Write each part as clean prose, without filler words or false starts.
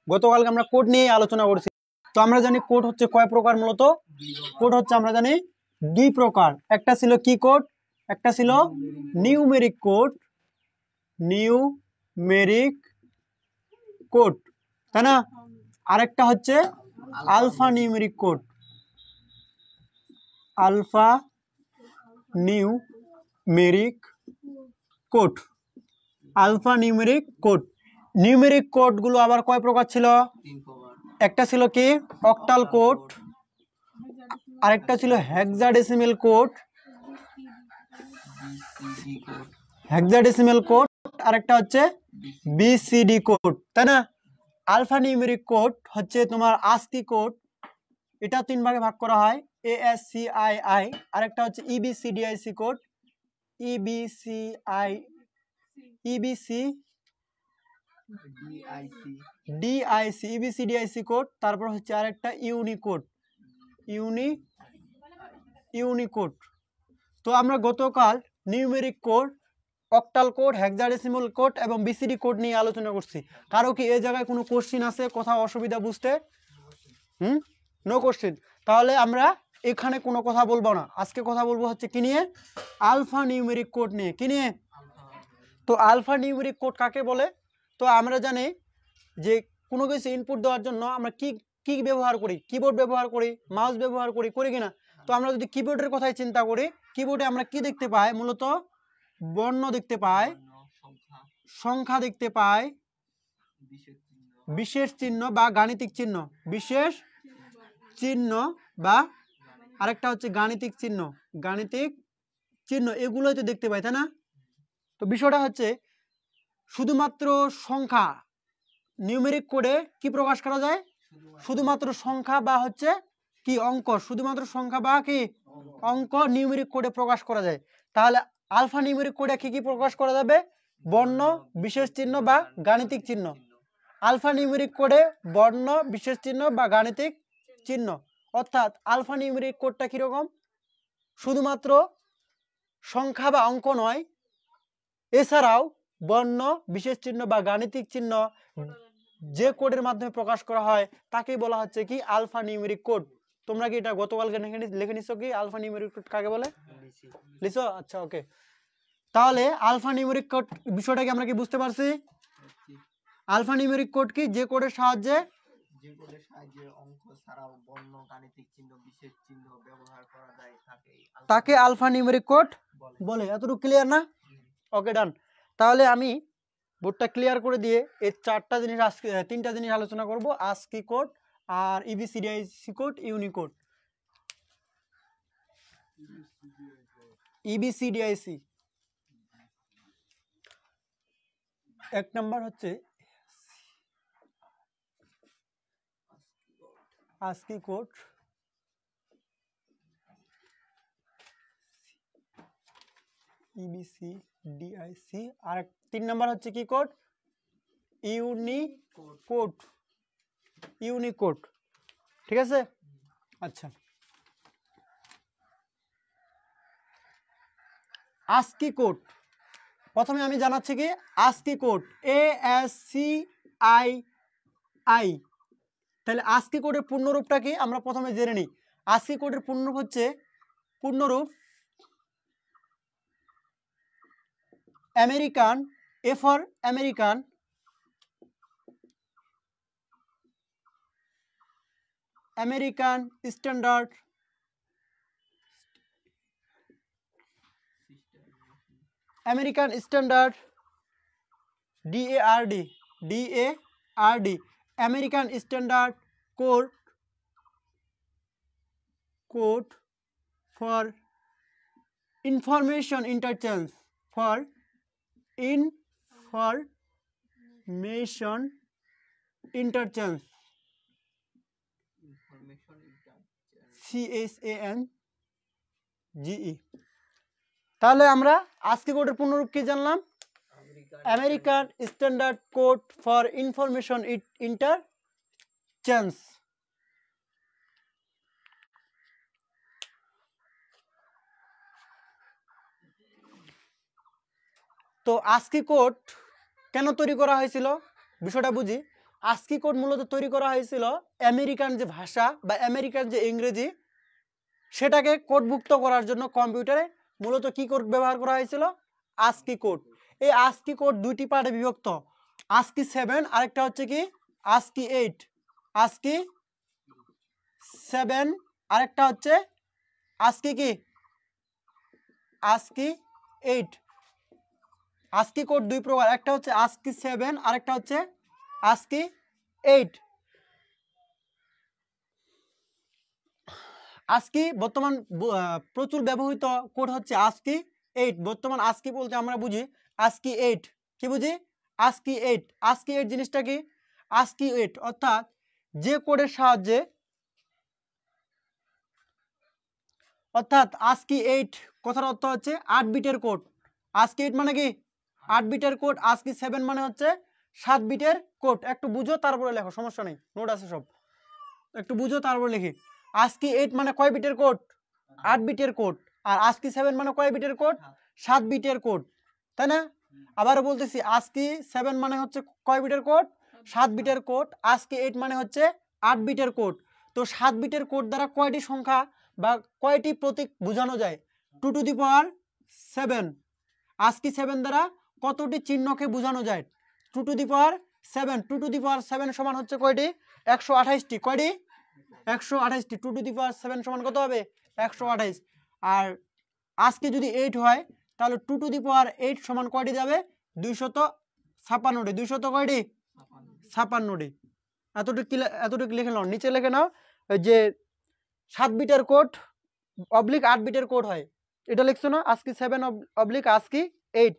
গতকালকে আমরা কোড নিয়ে আলোচনা করেছি। তো আমরা জানি কোড হচ্ছে কয় প্রকার। মূলত কোড হচ্ছে আমরা জানি দুই প্রকার। একটা ছিল কি কোড, একটা ছিল নিউমেরিক কোড, নিউমেরিক কোড, তাই না? আরেকটা হচ্ছে alpha numeric code, alpha numeric code, alpha numeric code. Numeric কোডগুলো আবার কয় প্রকার ছিল? একটা ছিল কি অক্টাল কোড, আরেকটা ছিল হেক্সাডেসিমেল কোড, হেক্সাডেসিমেল কোড, আরেকটা হচ্ছে বিসিডি কোড, তাই না? আলফা নিউমেরিক কোড হচ্ছে তোমার ASCII কোড, এটা তিন ভাগে ভাগ করা হয়, ASCII, আরেকটা হচ্ছে EBCDIC কোড, EBCDIC কোড, তারপর হচ্ছে আরেকটা ইউনিকোড, ইউনিকোড। তো আমরা গতকাল numeric code, octal code, hexadecimal code এবং বিসিডি কোড নিয়ে আলোচনা করছি। কারো কি এই জায়গায় কোনো কোশ্চিন আছে, কোথাও অসুবিধা বুঝতে? No question. তাহলে আমরা এখানে কোনো কথা বলবো না, আজকে কথা বলবো হচ্ছে কি নিয়ে? আলফা নিউমেরিক কোড নিয়ে। কি নিয়ে? তো আলফা নিউমেরিক কোড কাকে বলে? তো আমরা জানি যে কোনো কিছু ইনপুট দেওয়ার জন্য আমরা কি কি ব্যবহার করি? কিবোর্ড ব্যবহার করি, মাউস ব্যবহার করি, করি কিনা? তো আমরা যদি কিবোর্ডের কথাই চিন্তা করি, কিবোর্ডে আমরা কি দেখতে পাই? মূলত বর্ণ দেখতে পাই, সংখ্যা দেখতে পাই, বিশেষ চিহ্ন বা গাণিতিক চিহ্ন, বিশেষ চিহ্ন বা আরেকটা হচ্ছে গাণিতিক চিহ্ন, গাণিতিক চিহ্ন, এগুলোই তো দেখতে পাই, তাই না? তো বিষয়টা হচ্ছে শুধুমাত্র সংখ্যা, নিউমেরিক কোডে কি প্রকাশ করা যায়? শুধুমাত্র সংখ্যা বা হচ্ছে কি অঙ্ক, শুধুমাত্র সংখ্যা বা কি অঙ্ক নিউমেরিক কোডে প্রকাশ করা যায়। তাহলে আলফা নিউমেরিক কোডে কি কি প্রকাশ করা যাবে? বর্ণ, বিশেষ চিহ্ন বা গাণিতিক চিহ্ন। আলফা নিউমেরিক কোডে বর্ণ, বিশেষ চিহ্ন বা গাণিতিক চিহ্ন। অর্থাৎ আলফা নিউমেরিক কোডটা কিরকম? শুধুমাত্র সংখ্যা বা অঙ্ক নয়, এছাড়াও বর্ণ, বিশেষ চিহ্ন বা গাণিতিক চিহ্ন যে কোডের মাধ্যমে প্রকাশ করা হয় তাকেই বলা হচ্ছে কি আলফা নিউমেরিক কোড। তোমরা কি এটা গতকালকে লিখে নিছো কি আলফা নিউমেরিক কোড কাকে বলে? লিখছো? আচ্ছা, ওকে। তাহলে আলফা নিউমেরিক কোড বিষয়টা কি আমরা কি বুঝতে পারছি? আলফা নিউমেরিক কোড কি? যে কোডের সাহায্যে অঙ্ক ছাড়াও বর্ণ, গাণিতিক চিহ্ন, বিশেষ চিহ্ন ব্যবহার করা যায় তাকে আলফা নিউমেরিক কোড বলে। এতটুকু ক্লিয়ার না? ওকে, ডান। তাহলে আমি বোর্ডটা ক্লিয়ার করে দিয়ে এই চারটা জিনিস আজকে, তিনটা জিনিস আলোচনা করব, ASCII কোড আর EBCDIC কোড, ইউনিকোড। EBCDIC এক নাম্বার হচ্ছে ASCII কোড, EBCDIC, আর তিন নাম্বার হচ্ছে কি কোড? Unicode, Unicode. ঠিক আছে? আচ্ছা, ASCII কোড প্রথমে আমি জানাচ্ছি কি ASCII কোড, ASCII। তাহলে ASCII কোডের পূর্ণরূপটা কি আমরা প্রথমে জেনে নিই। ASCII কোডের পূর্ণরূপ হচ্ছে, পূর্ণরূপ American, A for American, American standard American standard, DARD, DARD, American standard code, code for information interchange, for information interchange, CHANGE। তাহলে আমরা ASCII কোডের পূর্ণরূপ কি জানলাম? American standard code for information interchange. তো ASCII কোড কেন তৈরি করা হয়েছিল বিষয়টা বুঝি। ASCII কোড মূলত তৈরি করা হয়েছিল আমেরিকান যে ভাষা বা আমেরিকান যে ইংরেজি সেটাকে কোডভুক্ত করার জন্য কম্পিউটারে মূলত কি কোড ব্যবহার করা হয়েছিল ASCII কোড। এই ASCII কোড দুইটি পার্টে বিভক্ত, ASCII 7 আরেকটা হচ্ছে কি ASCII 8। ASCII 7 আরেকটা হচ্ছে ASCII কি ASCII 8। ASCII কোড দুই প্রকার, একটা হচ্ছে ASCII 7 আরেকটা হচ্ছে ASCII 8। ASCII বর্তমান প্রচুর ব্যবহৃত কোড হচ্ছে ASCII 8। বর্তমান ASCII বলতে আমরা বুঝি ASCII 8, কি বুঝি ASCII 8। ASCII 8 জিনিসটা কি ASCII 8 অর্থাৎ যে কোডের সাহায্যে অর্থাৎ ASCII 8 কথার অর্থ হচ্ছে 8 বিটের কোড। ASCII 8 মানে কি 8 বিটের কোড। ASCII 7 মানে হচ্ছে 7 বিটের কোড। একটু বুঝো তারপরে লেখো, সমস্যা নেই, নোট আছে সব, একটু বুঝো তারপরে লিখি। ASCII 8 মানে কয় বিটের কোড 8 বিটের কোড। আর ASCII 7 মানে কয় বিটের কোড 7 বিটের কোড, তাই না? আবারও বলতেছি ASCII 7 মানে হচ্ছে কয় বিটের কোড 7 বিটের কোড। ASCII 8 মানে হচ্ছে 8 বিটের কোড। তো 7 বিটের কোড দ্বারা কয়টি সংখ্যা বা কয়টি প্রতীক বোঝানো যায় 2 টু দি পাওয়ার 7। ASCII 7 দ্বারা কতটি চিহ্নকে বোঝানো যায় 2 to the power 7। 2 to the পাওয়ার 7 সমান হচ্ছে কয়টি 128টি। কয়টি 128টি। 2 টু দি পাওয়ার 7 সমান কত হবে 128। আর ASCII যদি 8 হয় তাহলে 2 টু দি পাওয়ার 8 সমান কয়টি যাবে 256টি। 200 কয়টি 56টি। এতটুকু লিখে নাও, নিচে লিখে নাও যে 7 বিটের কোড অবলিক 8 বিটের কোড হয়, এটা লিখছো না ASCII 7 oblique ASCII 8।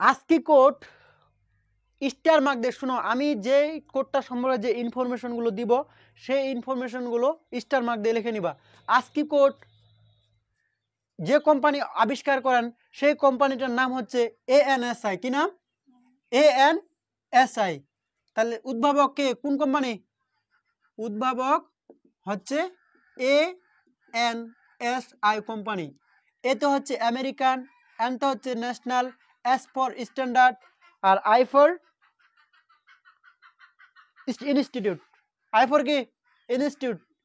ASCII code star mark দিয়ে শোনো, আমি যে কোডটা সম্পর্কে যে ইনফরমেশনগুলো দিব সেই ইনফরমেশনগুলো স্টার মার্ক দিয়ে লিখে নিবা। ASCII কোড যে কোম্পানি আবিষ্কার করেন সেই কোম্পানিটার নাম হচ্ছে ANSI। কি নাম ANSI। তাহলে উদ্ভাবক কে, কোন কোম্পানি উদ্ভাবক হচ্ছে ANSI কোম্পানি। এতে হচ্ছে আমেরিকান, এনটা হচ্ছে ন্যাশনাল, এস ফর স্ট্যান্ডার্ড, আর I for institute. I for কি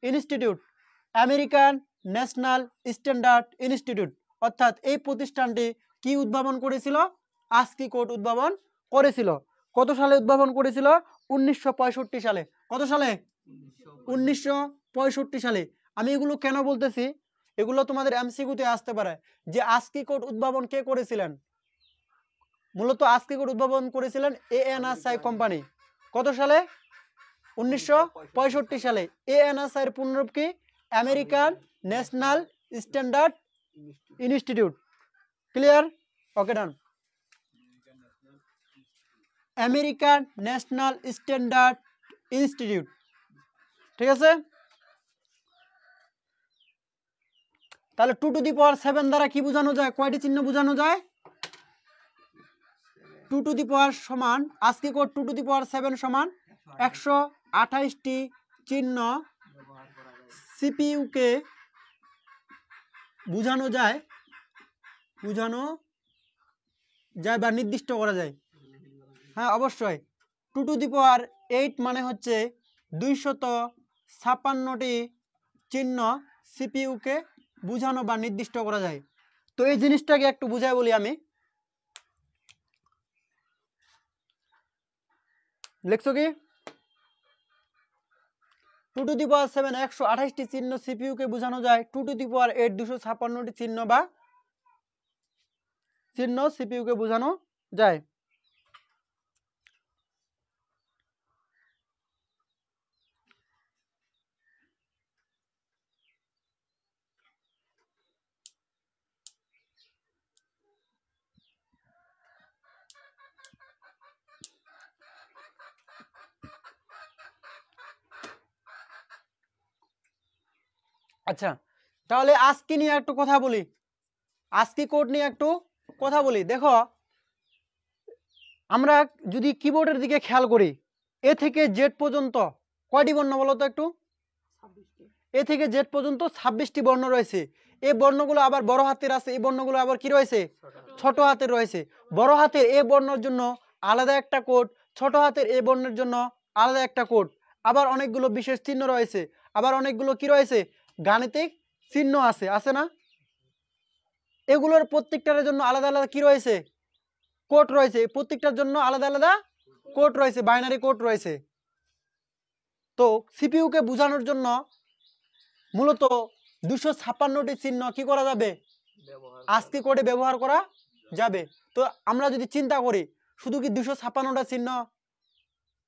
institute American national standard institute. অর্থাৎ এই প্রতিষ্ঠানটি কি উদ্ভাবন করেছিল ASCII কোড উদ্ভাবন করেছিল। কত সালে উদ্ভাবন করেছিল 1965 সালে। কত সালে 1965 সালে। আমি এগুলো কেন বলতেছি, এগুলো তোমাদের এমসিকিউতে আসতে পারে যে ASCII কোড উদ্ভাবন কে করেছিলেন। মূলত ASCII কোড উদ্ভাবন করেছিলেন ANSI কোম্পানি। কত সালে 1965 সালে। ANSI এর পূর্ণরূপ কি American national standard institute. Clear? Okay done. American national standard institute, ঠিক আছে। তাহলে 2 টু দি পাওয়ার 7 দ্বারা কি বোঝানো যায়, কয়টি চিহ্ন বোঝানো যায় 2 টু দি পাওয়ার সমান ASCII কোড 2 টু দি পাওয়ার 7 সমান 128টি চিহ্ন সিপিইউকে বোঝানো যায় বা নির্দিষ্ট করা যায়। হ্যাঁ অবশ্যই। 2 টু দি পাওয়ার 8 মানে হচ্ছে 256টি চিহ্ন সিপিইউকে বোঝানো বা নির্দিষ্ট করা যায়। তো এই জিনিসটাকে একটু বুঝাই বলি আমি। লিখছো কি 2 টু দি পাওয়ার 7 128টি চিহ্ন সিপিইউকে বোঝানো যায়। 2 টু দি পাওয়ার 8 256টি চিহ্ন সিপিইউকে বোঝানো যায়। আচ্ছা, তাহলে আজকে নিয়ে একটু কথা বলি, আজকে কোড নিয়ে একটু কথা বলি। দেখো, আমরা যদি কিবোর্ডের দিকে খেয়াল করি, এ থেকে জেড পর্যন্ত কয়টি বর্ণ বলো তো একটু? এ থেকে জেড পর্যন্ত 26টি বর্ণ রয়েছে। এই বর্ণগুলো আবার বড় হাতের আছে, এই বর্ণগুলো আবার কি রয়েছে? ছোট হাতের রয়েছে। বড় হাতের এ বর্ণের জন্য আলাদা একটা কোড, ছোট হাতের এ বর্ণের জন্য আলাদা একটা কোড। আবার অনেকগুলো বিশেষ চিহ্ন রয়েছে, আবার অনেকগুলো কি রয়েছে? গাণিতিক চিহ্ন আছে, আছে না? এগুলোর প্রত্যেকটার জন্য আলাদা আলাদা কি রয়েছে? কোড রয়েছে। প্রত্যেকটার জন্য আলাদা আলাদা কোড রয়েছে, বাইনারি কোড রয়েছে। তো সিপিইউ কে বোঝানোর জন্য মূলত 256টি চিহ্ন কি করা যাবে? আজকে কোডে ব্যবহার করা যাবে। তো আমরা যদি চিন্তা করি, শুধু কি 256টা চিহ্ন?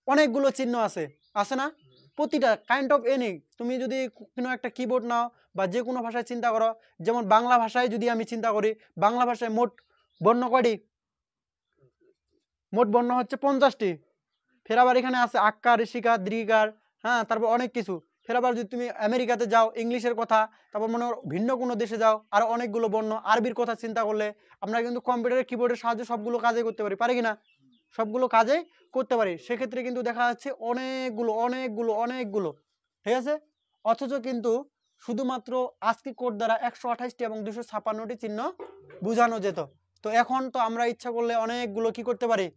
অনেকগুলো চিহ্ন আছে, আছে না? প্রতিটা কাইন্ড অফ এনি, তুমি যদি কোনো একটা কিবোর্ড নাও বা যে কোনো ভাষায় চিন্তা করো, যেমন বাংলা ভাষায় যদি আমি চিন্তা করি, বাংলা ভাষায় মোট বর্ণ কয়টি? মোট বর্ণ হচ্ছে 50টি। ফের আবার এখানে আছে আক্কার, ঋষিকার, দীর্ঘিকার, হ্যাঁ, তারপর অনেক কিছু। ফের আবার যদি তুমি আমেরিকাতে যাও, ইংলিশের কথা, তারপর মনে করো ভিন্ন কোনো দেশে যাও, আরো অনেকগুলো বর্ণ। আরবির কথা চিন্তা করলে আমরা কিন্তু কম্পিউটারের কিবোর্ডের সাহায্যে সবগুলো কাজে করতে পারি, পারি কিনা? সবগুলো কাজে করতে পারি। সেক্ষেত্রে কিন্তু দেখা যাচ্ছে অনেকগুলো অনেকগুলো অনেকগুলো, ঠিক আছে? অথচ কিন্তু শুধুমাত্র আজকে কোড দ্বারা 128টি এবং 256টি চিহ্ন বোঝানো যেত। তো এখন তো আমরা ইচ্ছা করলে অনেকগুলো কি করতে পারি?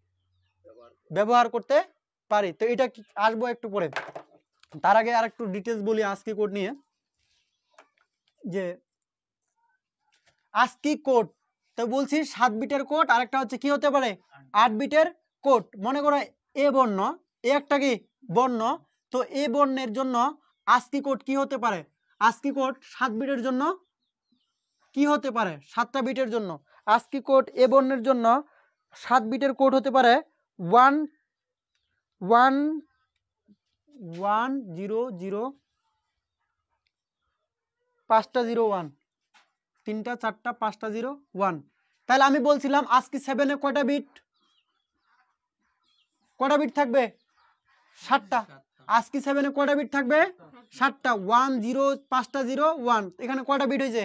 ব্যবহার করতে পারি। তো এটা আসবো একটু পরে। তার আগে আর একটু ডিটেলস বলি আজকি কোড নিয়ে, যে আজকি কোড তো বলছি 7 বিটের কোড, আর একটা হচ্ছে কি হতে পারে? 8 বিটের কোড। মনে করো এ বর্ণ, এ একটা কি বর্ণ, তো এ বর্ণের জন্য আজকি কোড কি হতে পারে? আজকি কোড 7 বিটের জন্য কি হতে পারে? 7টা বিটের জন্য আজকি কোড এ বর্ণের জন্য 7 বিটের কোড হতে পারে 1 1 1 0 0 5টা 0 1, 3টা 4টা 5টা 0 1। তাহলে আমি বলছিলাম আজকে 7-এ কয়টা বিট? কয়টা বিট থাকবে? 7টা। আজকে 7-এ কয়টা বিট থাকবে? 7টা। 1 0 5টা 0 1, এখানে কয়টা বিট হয়েছে?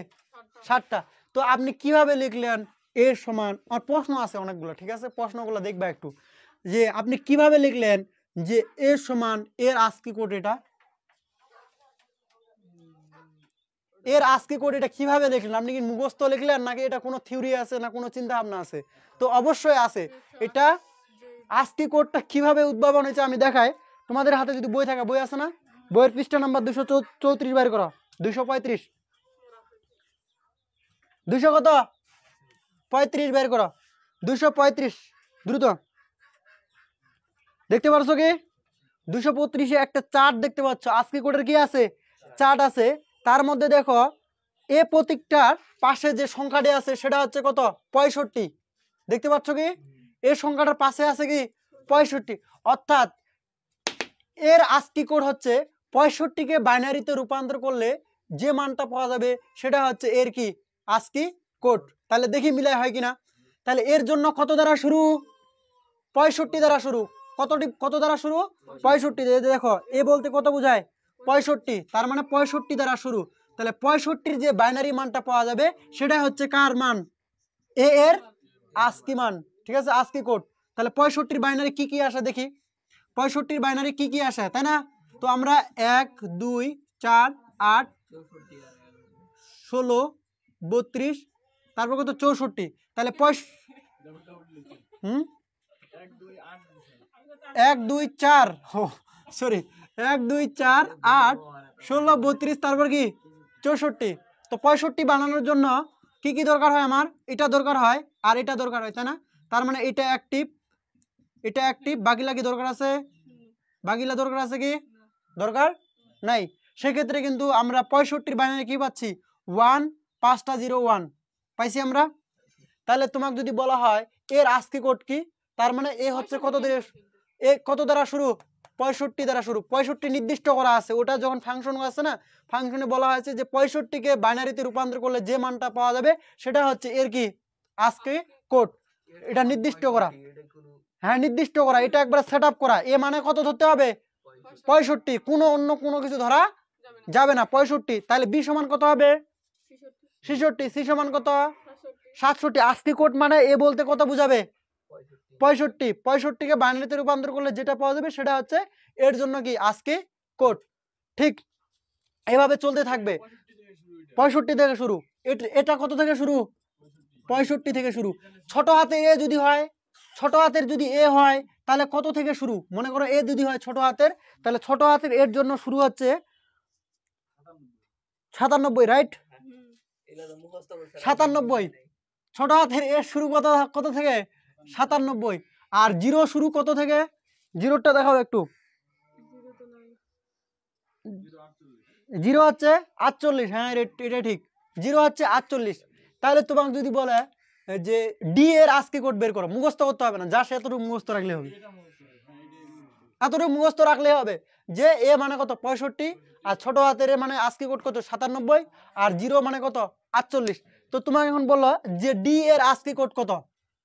7টা। তো আপনি কিভাবে লিখলেন এর সমান? আর প্রশ্ন আছে অনেকগুলো, ঠিক আছে? প্রশ্নগুলো দেখবা একটু, যে আপনি কিভাবে লিখলেন যে এর সমান এর আজকি কোড এটা, এর আজকে কোড এটা কিভাবে লিখলেন? আপনি কি মুখস্থ লিখলেন, নাকি এটা কোনো থিওরি আছে, না কোনো চিন্তা ভাবনা আছে? তো অবশ্যই আছে। এটা আজকে কোডটা কিভাবে উদ্ভাবন হয়েছে আমি দেখাই। তোমাদের হাতে যদি বই থাকে, বই আছে না? বইয়ের পৃষ্ঠা নাম্বার 234 বের করো। 235, 200 কত? 35 বের করো। 235 দ্রুত। দেখতে পাচ্ছ কি? 235-এ একটা চার্ট দেখতে পাচ্ছ। আজকে কোডের কি আছে? চার্ট আছে। তার মধ্যে দেখো, এ প্রতীকটার পাশে যে সংখ্যাটি আছে সেটা হচ্ছে কত? 65। দেখতে পাচ্ছ কি? এই সংখ্যাটার পাশে আছে কি? 65। অর্থাৎ এর আজকি কোড হচ্ছে 65কে বাইনারিতে রূপান্তর করলে যে মানটা পাওয়া যাবে সেটা হচ্ছে এর কি? আজকি কোড। তাহলে দেখি মিলাই হয় কিনা। তাহলে এর জন্য কত দ্বারা শুরু? 65 দ্বারা শুরু। কত দ্বারা শুরু? 65। দেখো, এ বলতে কত বোঝায়? 65। তার মানে 65 দ্বারা শুরু। তাহলে 65-র যে বাইনারি মানটা পাওয়া যাবে সেটা হচ্ছে কার মান? এ এর আজকি মান, ঠিক আছে? আজকি কোড। তাহলে 65-র বাইনারি কি কি আসে দেখি। 65-র বাইনারি কি কি আসে, তাই না? তো আমরা 1 2 4 8 16 32, তারপর কত? 64। তাহলে হুম 1 2 4, সরি, 1 2 4 8 16 32, তারপর কি? 64। তো 65 বানানোর জন্য কি কি দরকার হয় আমার? এটা দরকার হয় আর এটা দরকার হয়, তাই না? তার মানে এটা অ্যাক্টিভ, এটা অ্যাক্টিভ, বাকিলা কি দরকার আছে? বাকিলা দরকার আছে কি? দরকার নাই। সেক্ষেত্রে কিন্তু আমরা 65-র বাইনারি কি পাচ্ছি? 1 5টা 0 1 পাইছি আমরা। তাহলে তোমাকে যদি বলা হয় এর আজকি কোড কি, তার মানে এ হচ্ছে কত দিয়ে, এ কত দ্বারা শুরু? 65 দ্বারা শুরু। 65 নির্দিষ্ট করা আছে। ওটা যখন ফাংশন আছে না, ফাংশনে বলা হয়েছে যে 65কে বাইনারিতে রূপান্তর করলে যে মানটা পাওয়া যাবে সেটা হচ্ছে এর কি? আজকে কোড। এটা নির্দিষ্ট করা, হ্যাঁ নির্দিষ্ট করা, এটা একবার সেট আপ করা। এ মানে কত ধরতে হবে? 65। কোনো অন্য কোনো কিছু ধরা যাবে না 65, তাহলে বি সমান কত হবে 66, সি সমান কত 67। আস্কি কোড মানে এ বলতে কত বুঝাবে 65, 65কে বাইনারিতে রূপান্তর করলে যেটা পাওয়া যাবে সেটা হচ্ছে এর জন্য কি আস্কি কোড। ঠিক এভাবে চলতে থাকবে 65 থেকে শুরু, এটা কত থেকে শুরু 65 থেকে শুরু। ছোট হাতের এ যদি হয়, ছোট হাতের যদি এ হয় তাহলে কত থেকে শুরু, মনে করো এ যদি হয় ছোট হাতের, তাহলে ছোট হাতের এর জন্য শুরু হচ্ছে 97, রাইট 97, ছোট হাতের এর শুরু কত কত থেকে 97, আর জিরো শুরু কত থেকে, জিরোটা দেখাও একটু, জিরো হচ্ছে 48, হ্যাঁ এটা ঠিক, জিরো হচ্ছে 48। তাহলে তোমাকে যদি বলে যে ডি এর আস্কি কোড বের করো, মুখস্থ করতে হবে না, যা সে এতটুকু মুখস্থ রাখলে হবে, এতটুকু মুখস্থ রাখলে হবে যে এ মানে কত 65, আর ছোট হাতের এ মানে আস্কি কোড কত 97, আর জিরো মানে কত 48। তো তোমাকে এখন বললো যে ডি এর আস্কি কোড কত,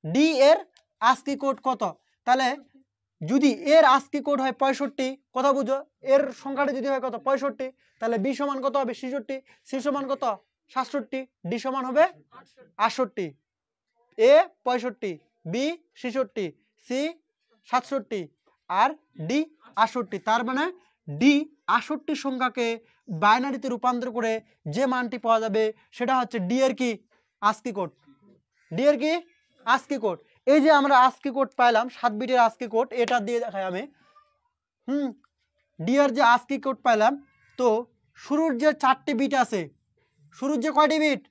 ডি এর আস্কি কোড কত, তাহলে যদি এর আস্কি কোড হয় 65, কথা বুঝো, এর সংখ্যাটা যদি হয় কত 65, তাহলে বি সমান কত হবে 66, সি সমান কত 67, ডি সমান হবে 68। এ 65, বি 66, সি 67, আর ডি 68। তার মানে ডি 68 সংখ্যাকে বাইনারিতে রূপান্তর করে যে মানটি পাওয়া যাবে সেটা হচ্ছে ডি এর কি আস্কি কোড, ডি এর কি আস্কি কোড। এই যে আমরা আস্কি কোড পাইলাম 7 বিটের আস্কি কোড, এটা দিয়ে দেখাই আমি। ডি এর যে আস্কি কোড পাইলাম, তো শুরুর যে 4টি বিট আছে, শুরুর যে কয়টি বিট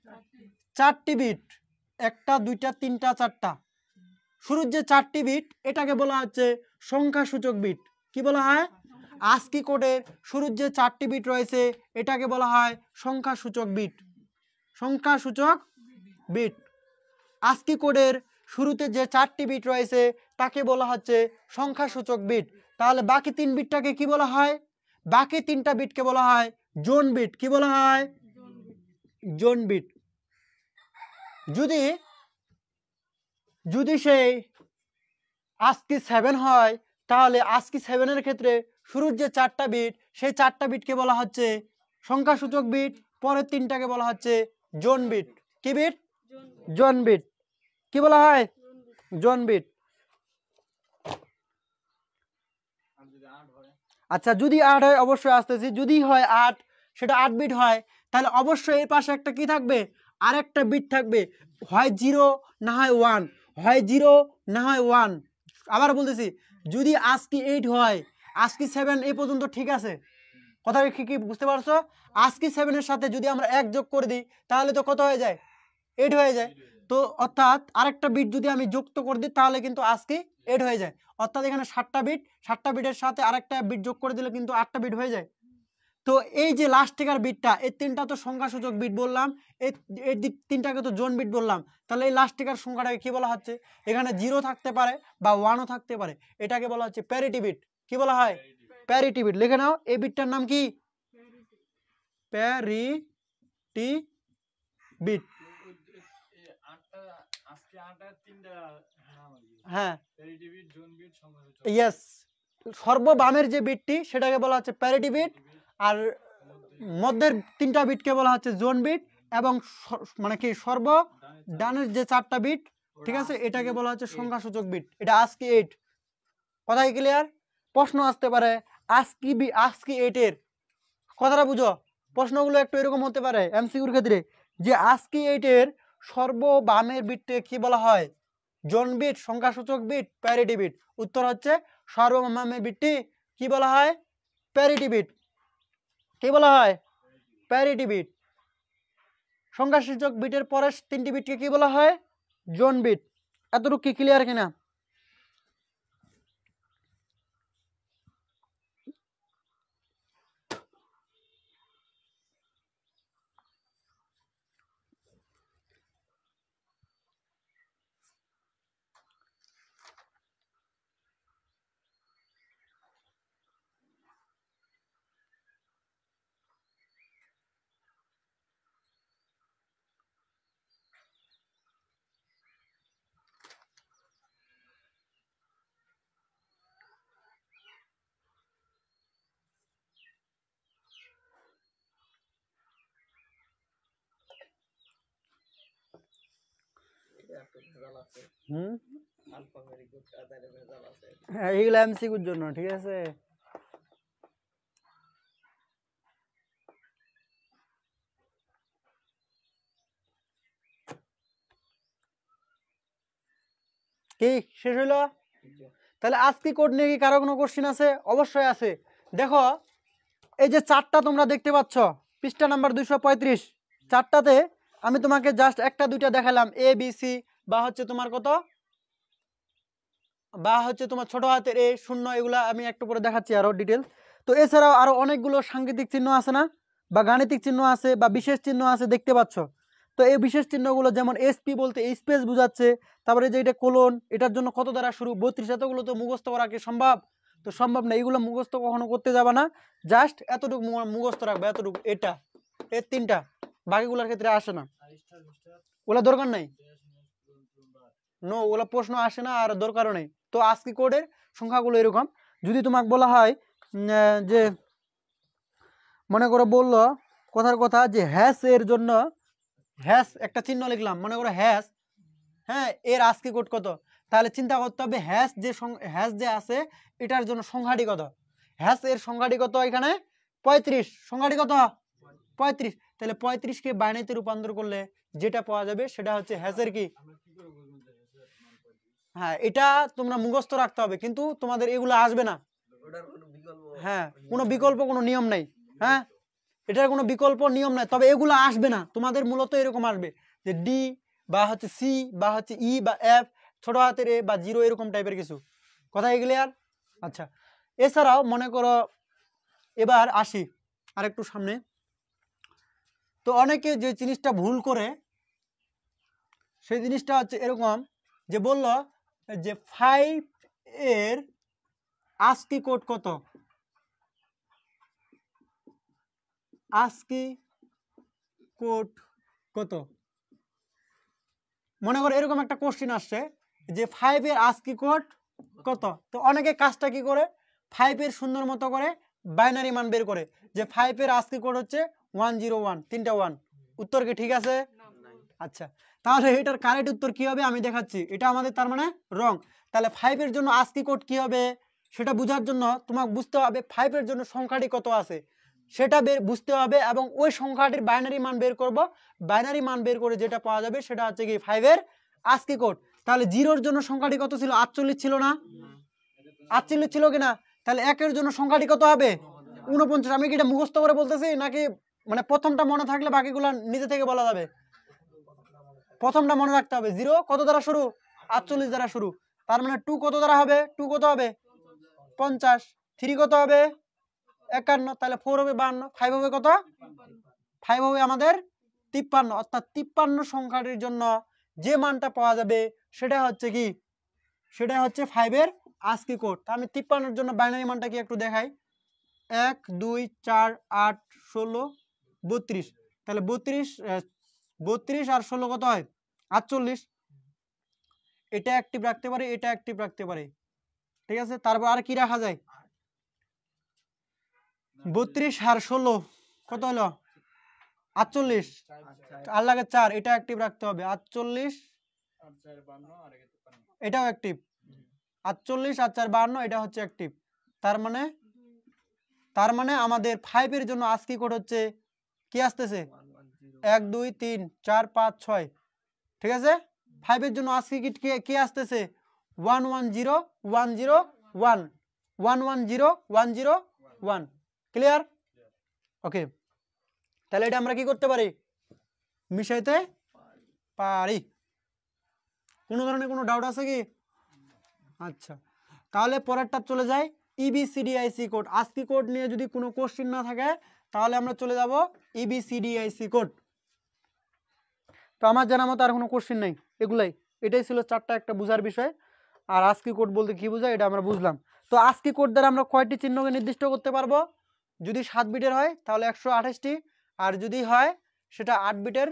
4টি বিট, 1টা 2টা 3টা 4টা, শুরুর যে 4টি বিট এটাকে বলা হচ্ছে সংখ্যাসূচক বিট। কি বলা হয়, আস্কি কোডের শুরুর যে 4টি বিট রয়েছে এটাকে বলা হয় সংখ্যাসূচক বিট, সংখ্যাসূচক বিট। আস্কি কোডের শুরুতে যে 4টি বিট রয়েছে তাকে বলা হচ্ছে সংখ্যাসূচক বিট। তাহলে বাকি 3 বিটটাকে কি বলা হয়, বাকি 3টা বিটকে বলা হয় জোন বিট। কি বলা হয়, জোন বিট। যদি যদি সেই আস্কি 7 হয়, তাহলে আস্কি 7 এর ক্ষেত্রে শুরুর যে 4টা বিট সেই 4টা বিটকে বলা হচ্ছে সংখ্যাসূচক বিট, পরের 3টাকে বলা হচ্ছে জোন বিট। কি বিট, জোন বিট। কি বলা হয়, জোন বিট। আচ্ছা যদি 8 হয়, অবশ্যই আসতেছি, যদি হয় 8, সেটা 8 বিট হয়, তাহলে অবশ্যই এর পাশে একটা কি থাকবে, আরেকটা বিট থাকবে, হয় 0 না হয় 1, হয় 0 না হয় 1। আবার বলতেছি, যদি আস্কি 8 হয়, আস্কি 7 এই পর্যন্ত ঠিক আছে, কথা কি বুঝতে পারছো, আস্কি 7 এর সাথে যদি আমরা 1 যোগ করে দিই তাহলে তো কত হয়ে যায় 8 হয়ে যায়। তো অর্থাৎ আরেকটা বিট যদি আমি যুক্ত করে দিই তাহলে কিন্তু আস্কি 8 হয়ে যায়। অর্থাৎ এখানে 7টা বিট, 7টা বিটের সাথে আরেকটা বিট যোগ করে দিলে কিন্তু 8টা বিট হয়ে যায়। তো এই যে লাস্ট টিকার বিটটা, এই 3টা তো সংখ্যাসূচক বিট বললাম, এই এই 3টাকে তো জোন বিট বললাম, তাহলে এই লাস্ট টিকার সংখ্যাটাকে কি বলা হচ্ছে, এখানে 0 থাকতে পারে বা 1ও থাকতে পারে, এটাকে বলা হচ্ছে প্যারিটি বিট। কি বলা হয়, প্যারিটি বিট। লিখে নাও, এই বিটটার নাম কি, প্যারিটি বিট। হ্যাঁ ইয়েস, সর্ববামের যে বিটটি সেটাকে বলা হচ্ছে প্যারিটি বিট, আর মধ্যের 3টা বিটকে বলা হচ্ছে জোন বিট, এবং মানে কি সর্ব ডানের যে 4টা বিট, ঠিক আছে, এটাকে বলা হচ্ছে সংখ্যাসূচক বিট। এটা আস্কি 8, কথাই ক্লিয়ার। প্রশ্ন আসতে পারে আস্কি 8 এর কথাটা বুঝো, প্রশ্নগুলো একটু এরকম হতে পারে এমসিকিউর ক্ষেত্রে, যে আস্কি 8 এর সর্ববামের বিটকে কি বলা হয়, জোন বিট, সংখ্যাসূচক বিট, প্যারিটি বিট। উত্তর হচ্ছে সর্ববামের বিটটি কি বলা হয়, প্যারিটি বিট। কি বলা হয়, প্যারিটি বিট। সংখ্যাসূচক বিটের পরের 3টি বিটকে কি বলা হয়, জোন বিট। এতটুকু কি ক্লিয়ার কিনা। হুম, হ্যাঁ এইগুলো এমসিকিউর জন্য, ঠিক আছে। কি শেষ হইলো? তাহলে আজকে কোড নিয়ে কি কারো কোনো কোশ্চিন আছে? অবশ্যই আছে। দেখো এই যে চারটা তোমরা দেখতে পাচ্ছ পৃষ্ঠা নাম্বার 235, চারটাতে আমি তোমাকে জাস্ট একটা দুইটা দেখালাম, এ বি সি বা হচ্ছে তোমার কত, বা হচ্ছে তোমার ছোট হাতের এ শূন্য, এগুলা আমি একটু করে দেখাচ্ছি আরো ডিটেল। তো এছাড়াও আরো অনেকগুলো সাংকেতিক চিহ্ন আছে না, বা গাণিতিক চিহ্ন আছে, বা বিশেষ চিহ্ন আছে, দেখতে পাচ্ছ। তো এই বিশেষ চিহ্নগুলো যেমন এসপি বলতে স্পেস বোঝাচ্ছে, তারপরে যে এটা কোলন, এটার জন্য কত দ্বারা শুরু, 32, এতগুলো তো মুখস্থ করা কি সম্ভব? তো সম্ভব না, এগুলো মুখস্থ কখনো করতে যাবে না, জাস্ট এতটুকু মুখস্থ রাখবে, এতটুকু, এটা এই তিনটা, বাকিগুলোর ক্ষেত্রে আসে না, ওগুলো দরকার নাই, নো ওগুলো প্রশ্ন আসে না আর দরকারও নেই। তো আজকে কোডের সংখ্যাগুলো এরকম। যদি তোমাকে বলা হয় যে মনে করো বললো কথার কথা যে হ্যাশ এর জন্য, হ্যাশ একটা চিহ্ন লিখলাম, মনে করো হ্যাশ, হ্যাঁ এর আজকে কোড কত, তাহলে চিন্তা করতে হবে হ্যাশ যে হ্যাশ যে আছে এটার জন্য সংখ্যাটি কত, হ্যাশ এর সংখ্যাটি কত, এখানে 35, সংখ্যাটি কত 35, তাহলে 35কে বাইনারিতে রূপান্তর করলে যেটা পাওয়া যাবে সেটা হচ্ছে হ্যাশের কি, হ্যাঁ এটা তোমরা মুখস্থ রাখতে হবে, কিন্তু তোমাদের এগুলো আসবে না, হ্যাঁ কোনো বিকল্প কোনো নিয়ম নাই, হ্যাঁ এটার কোনো বিকল্প নিয়ম নাই, তবে এগুলো আসবে না তোমাদের, মূলত এরকম আসবে যে ডি বা হচ্ছে সি বা হচ্ছে ই বা এফ, ছোট হাতের এ বা জিরো, এরকম টাইপের কিছু কথা, এগুলো আর আচ্ছা। এছাড়াও মনে করো এবার আসি আরেকটু সামনে। তো অনেকে যে জিনিসটা ভুল করে সেই জিনিসটা হচ্ছে এরকম, যে বলল যে 5 এর আস্কি কোড কত, আস্কি কোড কত, মনে করো এরকম একটা কোশ্চেন আসছে যে 5 এর আস্কি কোড কত। তো অনেকে কাজটা কি করে, 5 এর সুন্দর মতো করে বাইনারি মান বের করে, যে 5 এর আস্কি কোড হচ্ছে 101, তিনটা 1, উত্তর কি ঠিক আছে? আচ্ছা, তাহলে এটার কারেক্ট উত্তর কি হবে আমি দেখাচ্ছি, এটা আমাদের তার মানে রং। তাহলে 5 এর জন্য আস্কি কোড কি হবে সেটা বোঝার জন্য তোমাকে বুঝতে হবে 5 এর জন্য সংখ্যাটি কত আছে সেটা বুঝতে হবে, এবং ওই সংখ্যাটির বাইনারি মান বের করব, বাইনারি মান বের করে যেটা পাওয়া যাবে সেটা হচ্ছে কি 5 এর আস্কি কোড। তাহলে জিরোর জন্য সংখ্যাটি কত ছিল, 48 ছিল না, 48 ছিল কিনা, তাহলে একের জন্য সংখ্যাটি কত হবে 49। আমি কি এটা মুখস্থ করে বলতেছি নাকি মানে প্রথমটা মনে থাকলে বাকিগুলো নিজে থেকে বলা যাবে? প্রথমটা মনে রাখতে হবে, জিরো কত দ্বারা শুরু, 48 দ্বারা শুরু, তার মানে 2 কত দ্বারা হবে, 2 কত হবে 50, 3 কত হবে 51, তাহলে 4 হবে 52, 5 হবে কত, 5 হবে আমাদের 53, অর্থাৎ 53 সংখ্যাটির জন্য যে মানটা পাওয়া যাবে সেটা হচ্ছে কি, সেটা হচ্ছে 5 এর আস্কি কোড। আমি 53 এর জন্য বাইনারি মানটা কি একটু দেখাই, 1 2 4 8 16 32, তাহলে 32 আর 16 কত হয় 48, এটা অ্যাক্টিভ রাখতে পারে, এটা অ্যাক্টিভ রাখতে পারে, ঠিক আছে। তারপর আর কি রাখা যায়, 32 আর 16 কত হলো 48, আর লাগে 4, এটা অ্যাক্টিভ রাখতে হবে, 48 এটাও অ্যাক্টিভ, 48 আর 4 52, এটা হচ্ছে অ্যাক্টিভ। তার মানে আমাদের 5 এর জন্য আজকে কোড হচ্ছে কি আসতেছে 1 2 3 4 5 6, ঠিক আছে। 5 এর জন্য আজকে কি আসতেছে 1 1 0 1 0 1 1 1 0 1 0 1, ক্লিয়ার? ওকে, তাহলে এটা আমরা কি করতে পারি, মিশাইতে পারি। কোনো ধরনের কোনো ডাউট আছে কি? আচ্ছা, তাহলে পরেরটা চলে যায় ইবিসিডিআইসি কোড। আজকি কোড নিয়ে যদি কোনো কোশ্চেন না থাকে তাহলে আমরা চলে যাব ইবিসিডিআইসি কোড। তো আমার জানা মতো আর কোনো কোশ্চেন নেই, এগুলাই, এটাই ছিল চারটা একটা বোঝার বিষয়। আর আজকি কোড বলতে কি বোঝায় এটা আমরা বুঝলাম। তো আজকি কোড দ্বারা আমরা কয়টি চিহ্নকে নির্দিষ্ট করতে পারবো, যদি 7 বিটের হয় তাহলে 128টি, আর যদি হয় সেটা 8 বিটের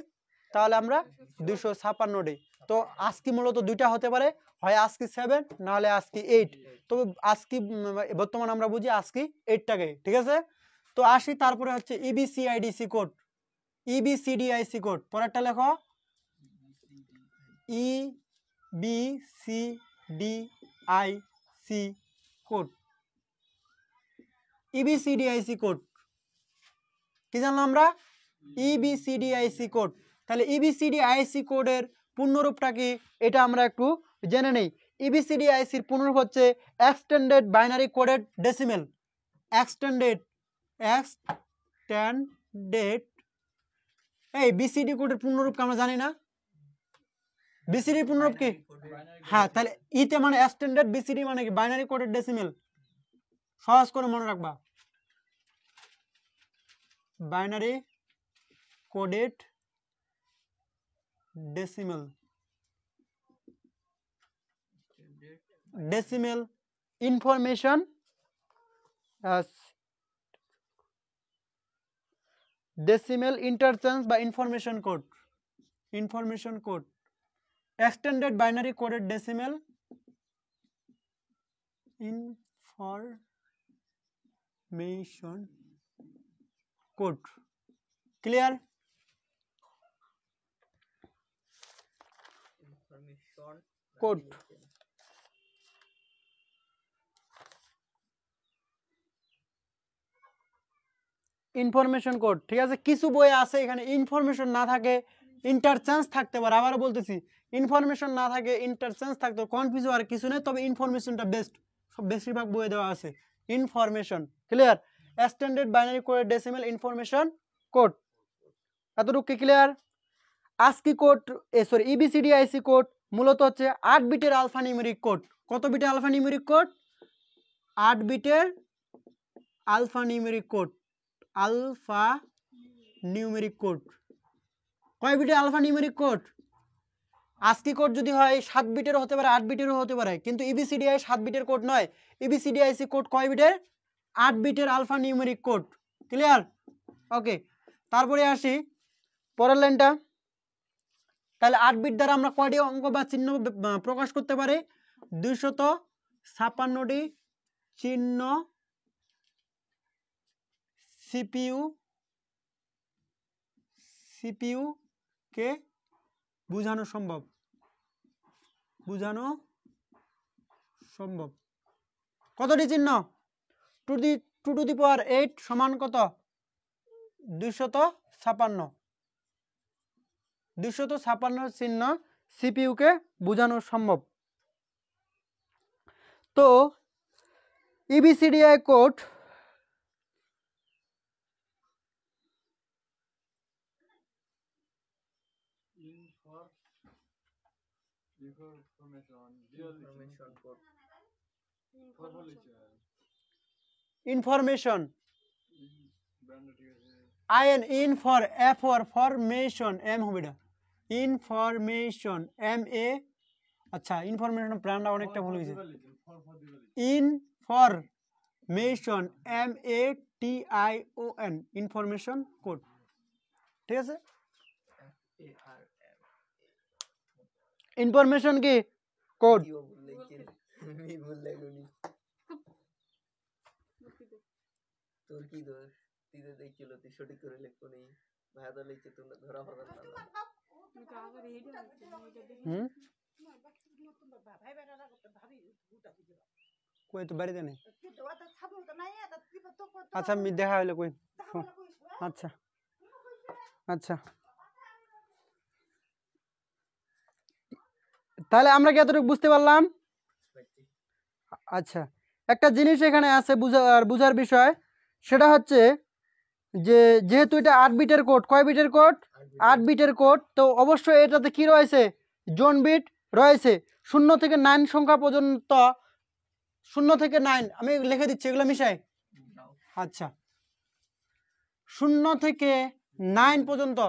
তাহলে আমরা 256টি। তো আজকি মূলত দুইটা হতে পারে, হয় আজকি 7 নাহলে আজকি 8, তবে আজকি বর্তমানে আমরা বুঝি আজকি 8টাকে, ঠিক আছে। তো আসি তারপরে হচ্ছে ইবিসিআইডিসি কোড, ইবিসিডিআইসি কোড, পরেরটা লেখো E B C D I C code, EBCDIC code কি জানলাম আমরা? EBCDIC code. তাহলে EBCDIC কোডের পূর্ণরূপটা কি এটা আমরা একটু জেনে নেই। EBCDIC এর পূর্ণরূপ হচ্ছে extended binary coded decimal. Extended এই BCD কোডের পূর্ণরূপকে আমরা জানি না? BCD পূর্ণরূপ কি? হ্যাঁ, তাহলে ইতে মানে এক্সটেন্ডেড, BCD মানে কি? Binary coded decimal. সহজ করে মনে রাখবা, binary coded decimal. Decimal information decimal interchange বা information code. Information code extended binary coded decimal information code. Clear? Code information code, ঠিক আছে। কিছু বই আছে এখানে ইনফরমেশন না থাকে, ইন্টারচেঞ্জ থাকতে পারে। আবারও বলতেছি, ইনফরমেশন না থাকে, ইন্টারচেঞ্জ থাকতে পারে, কনফিউজ আর কিছু নেই। তবে ইনফরমেশনটা বেস্ট, সব বেশিরভাগ বইয়ে দেওয়া আছে information. Clear? Extended binary coded decimal information code, এতটুকু কি clear? ASCII code EBCDIC code মূলত হচ্ছে 8 বিটের আলফা নিউমেরিক কোড। কত বিটের আলফা নিউমেরিক কোড? 8 বিটের alpha numeric code. Alpha numeric code কয় বিটের alpha numeric code? ASCII code যদি হয় 7 বিটেরও হতে পারে, 8 বিটেরও হতে পারে, কিন্তু EBCDI 7 বিটের কোড নয়। EBCDIC কোড কয় বিটের? 8 বিটের আলফা নিউমেরিক কোড। ক্লিয়ার? ওকে, তারপরে আসি পরের লাইনটা। তাহলে 8 বিট দ্বারা আমরা কয়টি অঙ্ক বা চিহ্ন প্রকাশ করতে পারি? 256টি চিহ্ন সিপিইউ কে বোঝানো সম্ভব। বোঝানো সম্ভব। কতটি চিহ্ন? 2 টু দি পাওয়ার 8 সমান কত? 256। 256 চিহ্ন সিপিইউ কে বোঝানো সম্ভব। তো EBCDI code information IN for F for formation, M হবে এটা ইনফরমেশন MA। আচ্ছা, ইনফরমেশন প্ল্যানটা অনেকটা ভুল হয়েছে। ইনফরমেশন MATION ইনফরমেশন কোড, ঠিক আছে। ইনফরমেশন কি কোড? তোর কি দোষ? তুই তো দেখছিল তুই সঠিক করে লিখতো নেই, ভাইয়া তো লিখছে তোমরা ধরা পাবেন না। কই তো বাড়িতে নেই। আচ্ছা, আমি দেখা হইলো কই। আচ্ছা আচ্ছা, তাহলে আমরা কি এতটুকু বুঝতে পারলাম? আচ্ছা, একটা জিনিস এখানে আছে বুঝার বিষয়, সেটা হচ্ছে যে যেহেতু এটা 8 বিটের কোড, কয় বিটের কোড? 8 বিটের কোড, তো অবশ্যই এটাতে কি রয়েছে? জোন বিট রয়েছে। 0 থেকে 9 সংখ্যা পর্যন্ত, 0 থেকে 9 আমি লিখে দিচ্ছি, এগুলো মিশাই। আচ্ছা, 0 থেকে 9 পর্যন্ত,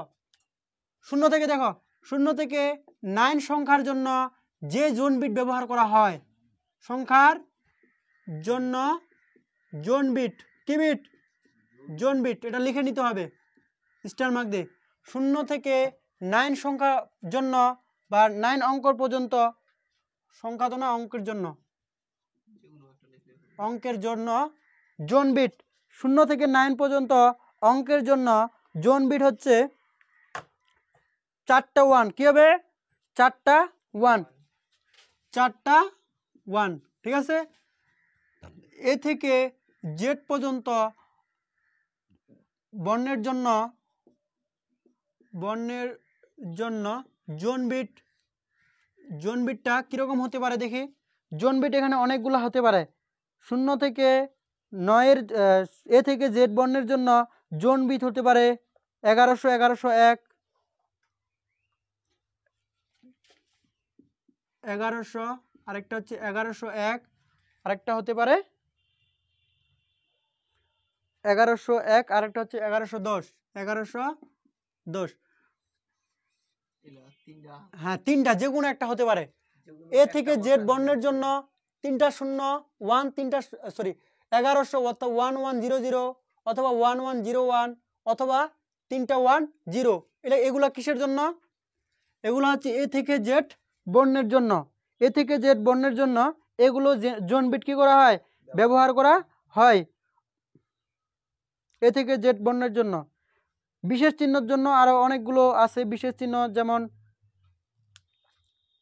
0 থেকে দেখো, 0 থেকে 9 সংখ্যার জন্য যে জোন বিট ব্যবহার করা হয়, সংখ্যার জন্য জোন বিট, কি বিট? জোন বিট, এটা লিখে নিতে হবে স্টার মার্ক দিয়ে। 0 থেকে 9 সংখ্যার জন্য বা 9 অঙ্ক পর্যন্ত, সংখ্যা তো না, অঙ্কের জন্য, অঙ্কের জন্য জোন বিট 0 থেকে 9 পর্যন্ত অঙ্কের জন্য জোন বিট হচ্ছে 4টা 1। কি হবে? চারটা ওয়ান, চারটা ওয়ান, ঠিক আছে। এ থেকে জেড পর্যন্ত বর্ণের জন্য জোন বিটটা কীরকম হতে পারে দেখি। জোন বিট এখানে অনেকগুলো হতে পারে। 0 থেকে 9-এর এ থেকে জেড বর্ণের জন্য জোন বিট হতে পারে 1100, 1101, 1100, আরেকটা হচ্ছে 1101, আরেকটা হতে পারে 1101, আরেকটা হচ্ছে 1110, 1110। হ্যাঁ, তিনটা যে কোনো একটা হতে পারে। এ থেকে জেড বর্ণের জন্য 3টা 0 1, 3টা সরি 1100 অথবা 1100 অথবা 1101 অথবা 3টা 1 0। এগুলো কিসের জন্য? এগুলো হচ্ছে এ থেকে জেড বর্ণের জন্য। এ থেকে জেড বর্ণের জন্য এগুলো জোন বিট কি করা হয়? ব্যবহার করা হয় এ থেকে জেড বর্ণের জন্য। বিশেষ চিহ্নের জন্য আরো অনেকগুলো আছে বিশেষ চিহ্ন, যেমন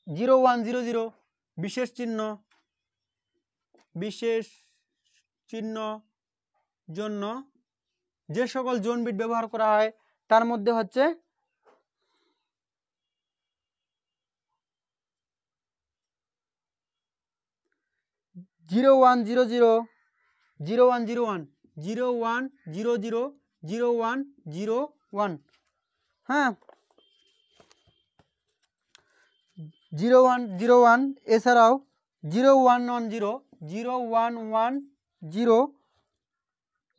0100 বিশেষ চিহ্ন জন্য যে সকল জোন বিট ব্যবহার করা হয় তার মধ্যে হচ্ছে 0100, 0101, 0100, 0101, হ্যাঁ 0101, এছাড়াও 0110, 0110,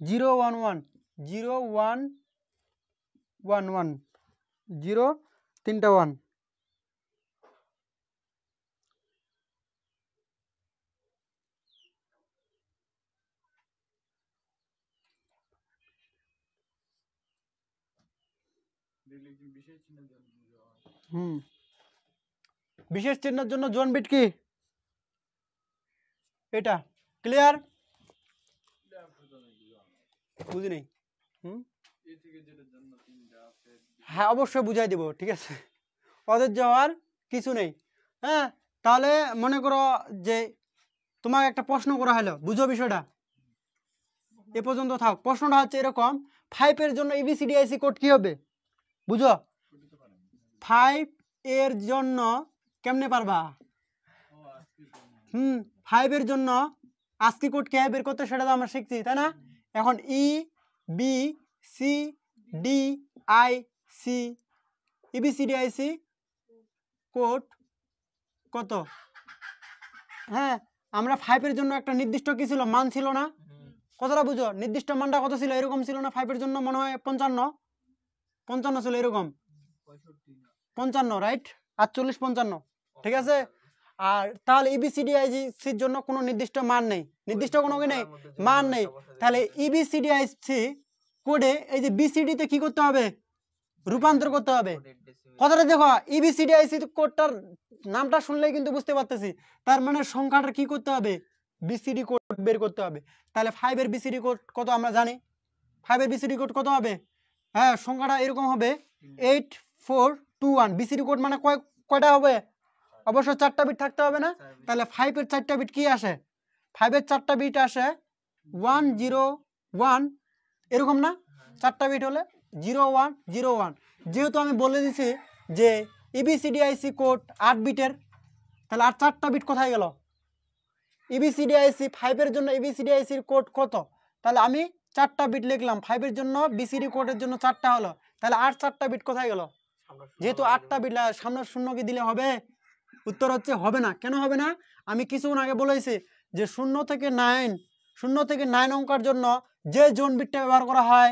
011, 0111, 0 3টা 1। বিশেষ চিহ্নের জন্য জোন বিট কি? এটা ক্লিয়ার? বুঝি নেই। হ্যাঁ, অবশ্যই বুঝাই দেব, ঠিক আছে, ওদের যাওয়ার কিছু নেই। হ্যাঁ, তাহলে মনে করো যে তোমাকে একটা প্রশ্ন করা হলো, বুঝো বিষয়টা, এ পর্যন্ত থাক। প্রশ্নটা হচ্ছে এরকম, 5 এর জন্য এবিসিডিআইসি কোড কি হবে? বুঝো 5 এর জন্য কেমনে পারবা? 5 এর জন্য আস্কি কোড কে বের করতে সেটা তো আমরা শিখছি, তাই না? এখন E B C D I C EBCDIC code কত? হ্যাঁ, আমরা 5 এর জন্য একটা নির্দিষ্ট কি ছিল, মান ছিল না? কতটা বুঝো? নির্দিষ্ট মানটা কত ছিল? এরকম ছিল না? 5 এর জন্য মনে হয় 55 ছিল, এরকম 55, রাইট? 48, 55, ঠিক আছে। আর তাহলে ইবিসিডিআইসির জন্য কোনো নির্দিষ্ট মান নেই, নির্দিষ্ট কোনো কি নেই, মান নেই। তাহলে ইবিসিডিআইসি কোডে এই যে বিসিডি তে কি করতে হবে? রূপান্তর করতে হবে। কথাটা দেখো, ইবিসিডিআইসি কোডটার নামটা শুনলেই কিন্তু বুঝতে পারতেছি, তার মানে সংখ্যাটা কি করতে হবে? বিসিডি কোড বের করতে হবে। তাহলে 5 এর বিসিডি কোড কত আমরা জানি? 5 এর বিসিডি কোড কত হবে? হ্যাঁ, সংখ্যাটা এরকম হবে 8421। বিসিডি কোড মানে কয়টা হবে? অবশ্যই 4টা বিট থাকতে হবে না? তাহলে 5 এর 4টা বিট কি আসে? 5 এর 4টা বিট আসে 101, এরকম না? 4টা বিট হলে 0101। যেহেতু আমি বলে দিছি যে ইবিসিডিআইসি কোড 8 বিটের, তাহলে আর 4টা বিট কোথায় গেল? ইবিসিডিআইসি 5 এর জন্য ইবিসিডিআইসির কোড কত? তাহলে আমি 4টা বিট লিখলাম, 5 এর জন্য বিসিডি কোডের জন্য 4টা হলো, তাহলে আর 4টা বিট কোথায় গেল? যেহেতু 8টা বিট, সামনের শূন্য কি দিলে হবে? উত্তর হচ্ছে হবে না। কেন হবে না? আমি কিছুক্ষণ আগে বলেছি যে 0 থেকে 9 অঙ্কের জন্য যে জোন বিটটা ব্যবহার করা হয়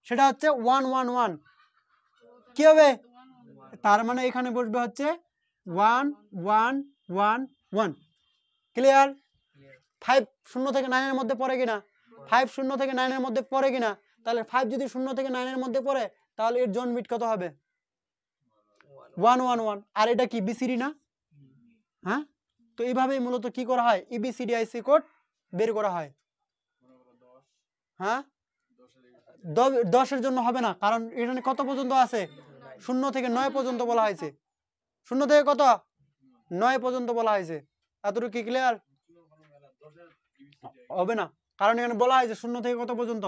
সেটা হচ্ছে 111। কি হবে? তার মানে এখানে বসবে হচ্ছে 1111। ক্লিয়ার? 5 0 থেকে 9 এর মধ্যে পড়ে কিনা? 5 0 থেকে 9 এর মধ্যে পড়ে কিনা? তাহলে 5 যদি 0 থেকে 9 এর মধ্যে পড়ে তাহলে এর জোন বিট কত হবে? 111। আর এটা কি বিসিডি না? হ্যাঁ, তো এইভাবেই মূলত কি করা হয়? ইবিসিডিআইসি কোড বের করা হয়। হ্যাঁ, 10 এর জন্য হবে না, কারণ এখানে কত পর্যন্ত আছে? 0 থেকে 9 পর্যন্ত বলা হয়েছে। শূন্য থেকে কত 9 পর্যন্ত বলা হয়েছে। এতটুকু কি ক্লিয়ার? হবে না, কারণ এখানে বলা হয়েছে শূন্য থেকে কত পর্যন্ত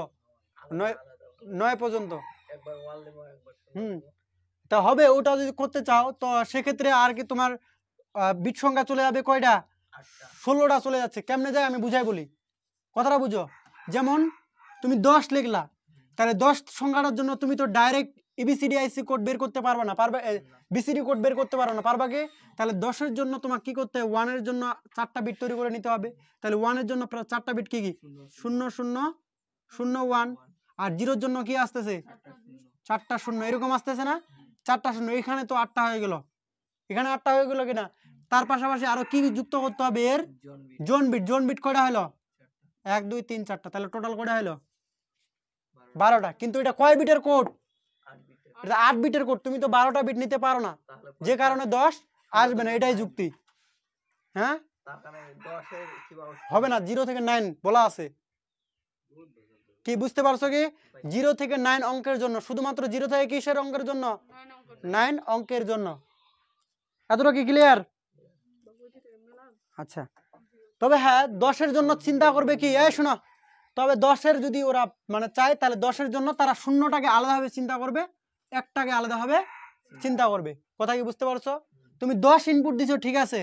9 পর্যন্ত। একবার 1 দেব একবার 0 হুম দেব। তা হবে, ওটা যদি করতে চাও তো সেক্ষেত্রে আর কি তোমার বিট সংখ্যা চলে যাবে কয়টা? 8টা 16টা চলে যাচ্ছে। কেমনে যায় আমি বুঝাই বলি, কথাটা বুঝো। যেমন তুমি 10 লিখলা, তাহলে 10 সংখ্যাটার জন্য তুমি তো ডাইরেক্ট এবিসিডিআইসি কোড বের করতে পারবে না, পারবে? না। বিসিডি কোড বের করতে পারবে না, পারবা কি? তাহলে 10-এর জন্য তোমাকে কি করতে হবে? 1 এর জন্য 4টা বিট তৈরি করে নিতে হবে। তাহলে 1 এর জন্য 4টা বিট কি কি? 0 0 0 1, আর 0 এর জন্য কি আসতেছে? 4টা 0, এরকম আসতেছে না? 4টা 0, এখানে তো 8টা হয়ে গেল, এখানে 8টা হয়ে গেল কিনা? তার পাশাপাশি আরো কি যুক্ত করতে হবে? এর zone bit zone bit. Zone bit কয়টা হলো? 4টা 1 2 3 4টা, তাহলে টোটাল কয়টা হলো? 12টা 12টা। কিন্তু এটা কয় বিটের কোড? 8 বিটের। এটা 8 বিটের কোড, তুমি তো 12টা বিট নিতে পারো না, তাহলে যে কারণে 10 আসবে না, এটাই যুক্তি। হ্যাঁ, তার কারণে 10 এর কিভাবে হবে না, 0 থেকে 9 বলা আছে। কি বুঝতে পারছো কি? 0 থেকে 9 অঙ্কের জন্য, শুধুমাত্র 0 থেকে কিসের অঙ্কের জন্য? 9 অঙ্কের জন্য। এতটা কি ক্লিয়ার? আচ্ছা, তবে হ্যাঁ 10-এর জন্য চিন্তা করবে কি, এই শোনো, তবে 10-এর যদি ওরা মানে চায়, তাহলে 10-এর জন্য তারা শূন্যটাকে আলাদাভাবে চিন্তা করবে, একটাকে আলাদাভাবে চিন্তা করবে। কথা কি বুঝতে পারছো? তুমি 10 ইনপুট দিছো ঠিক আছে,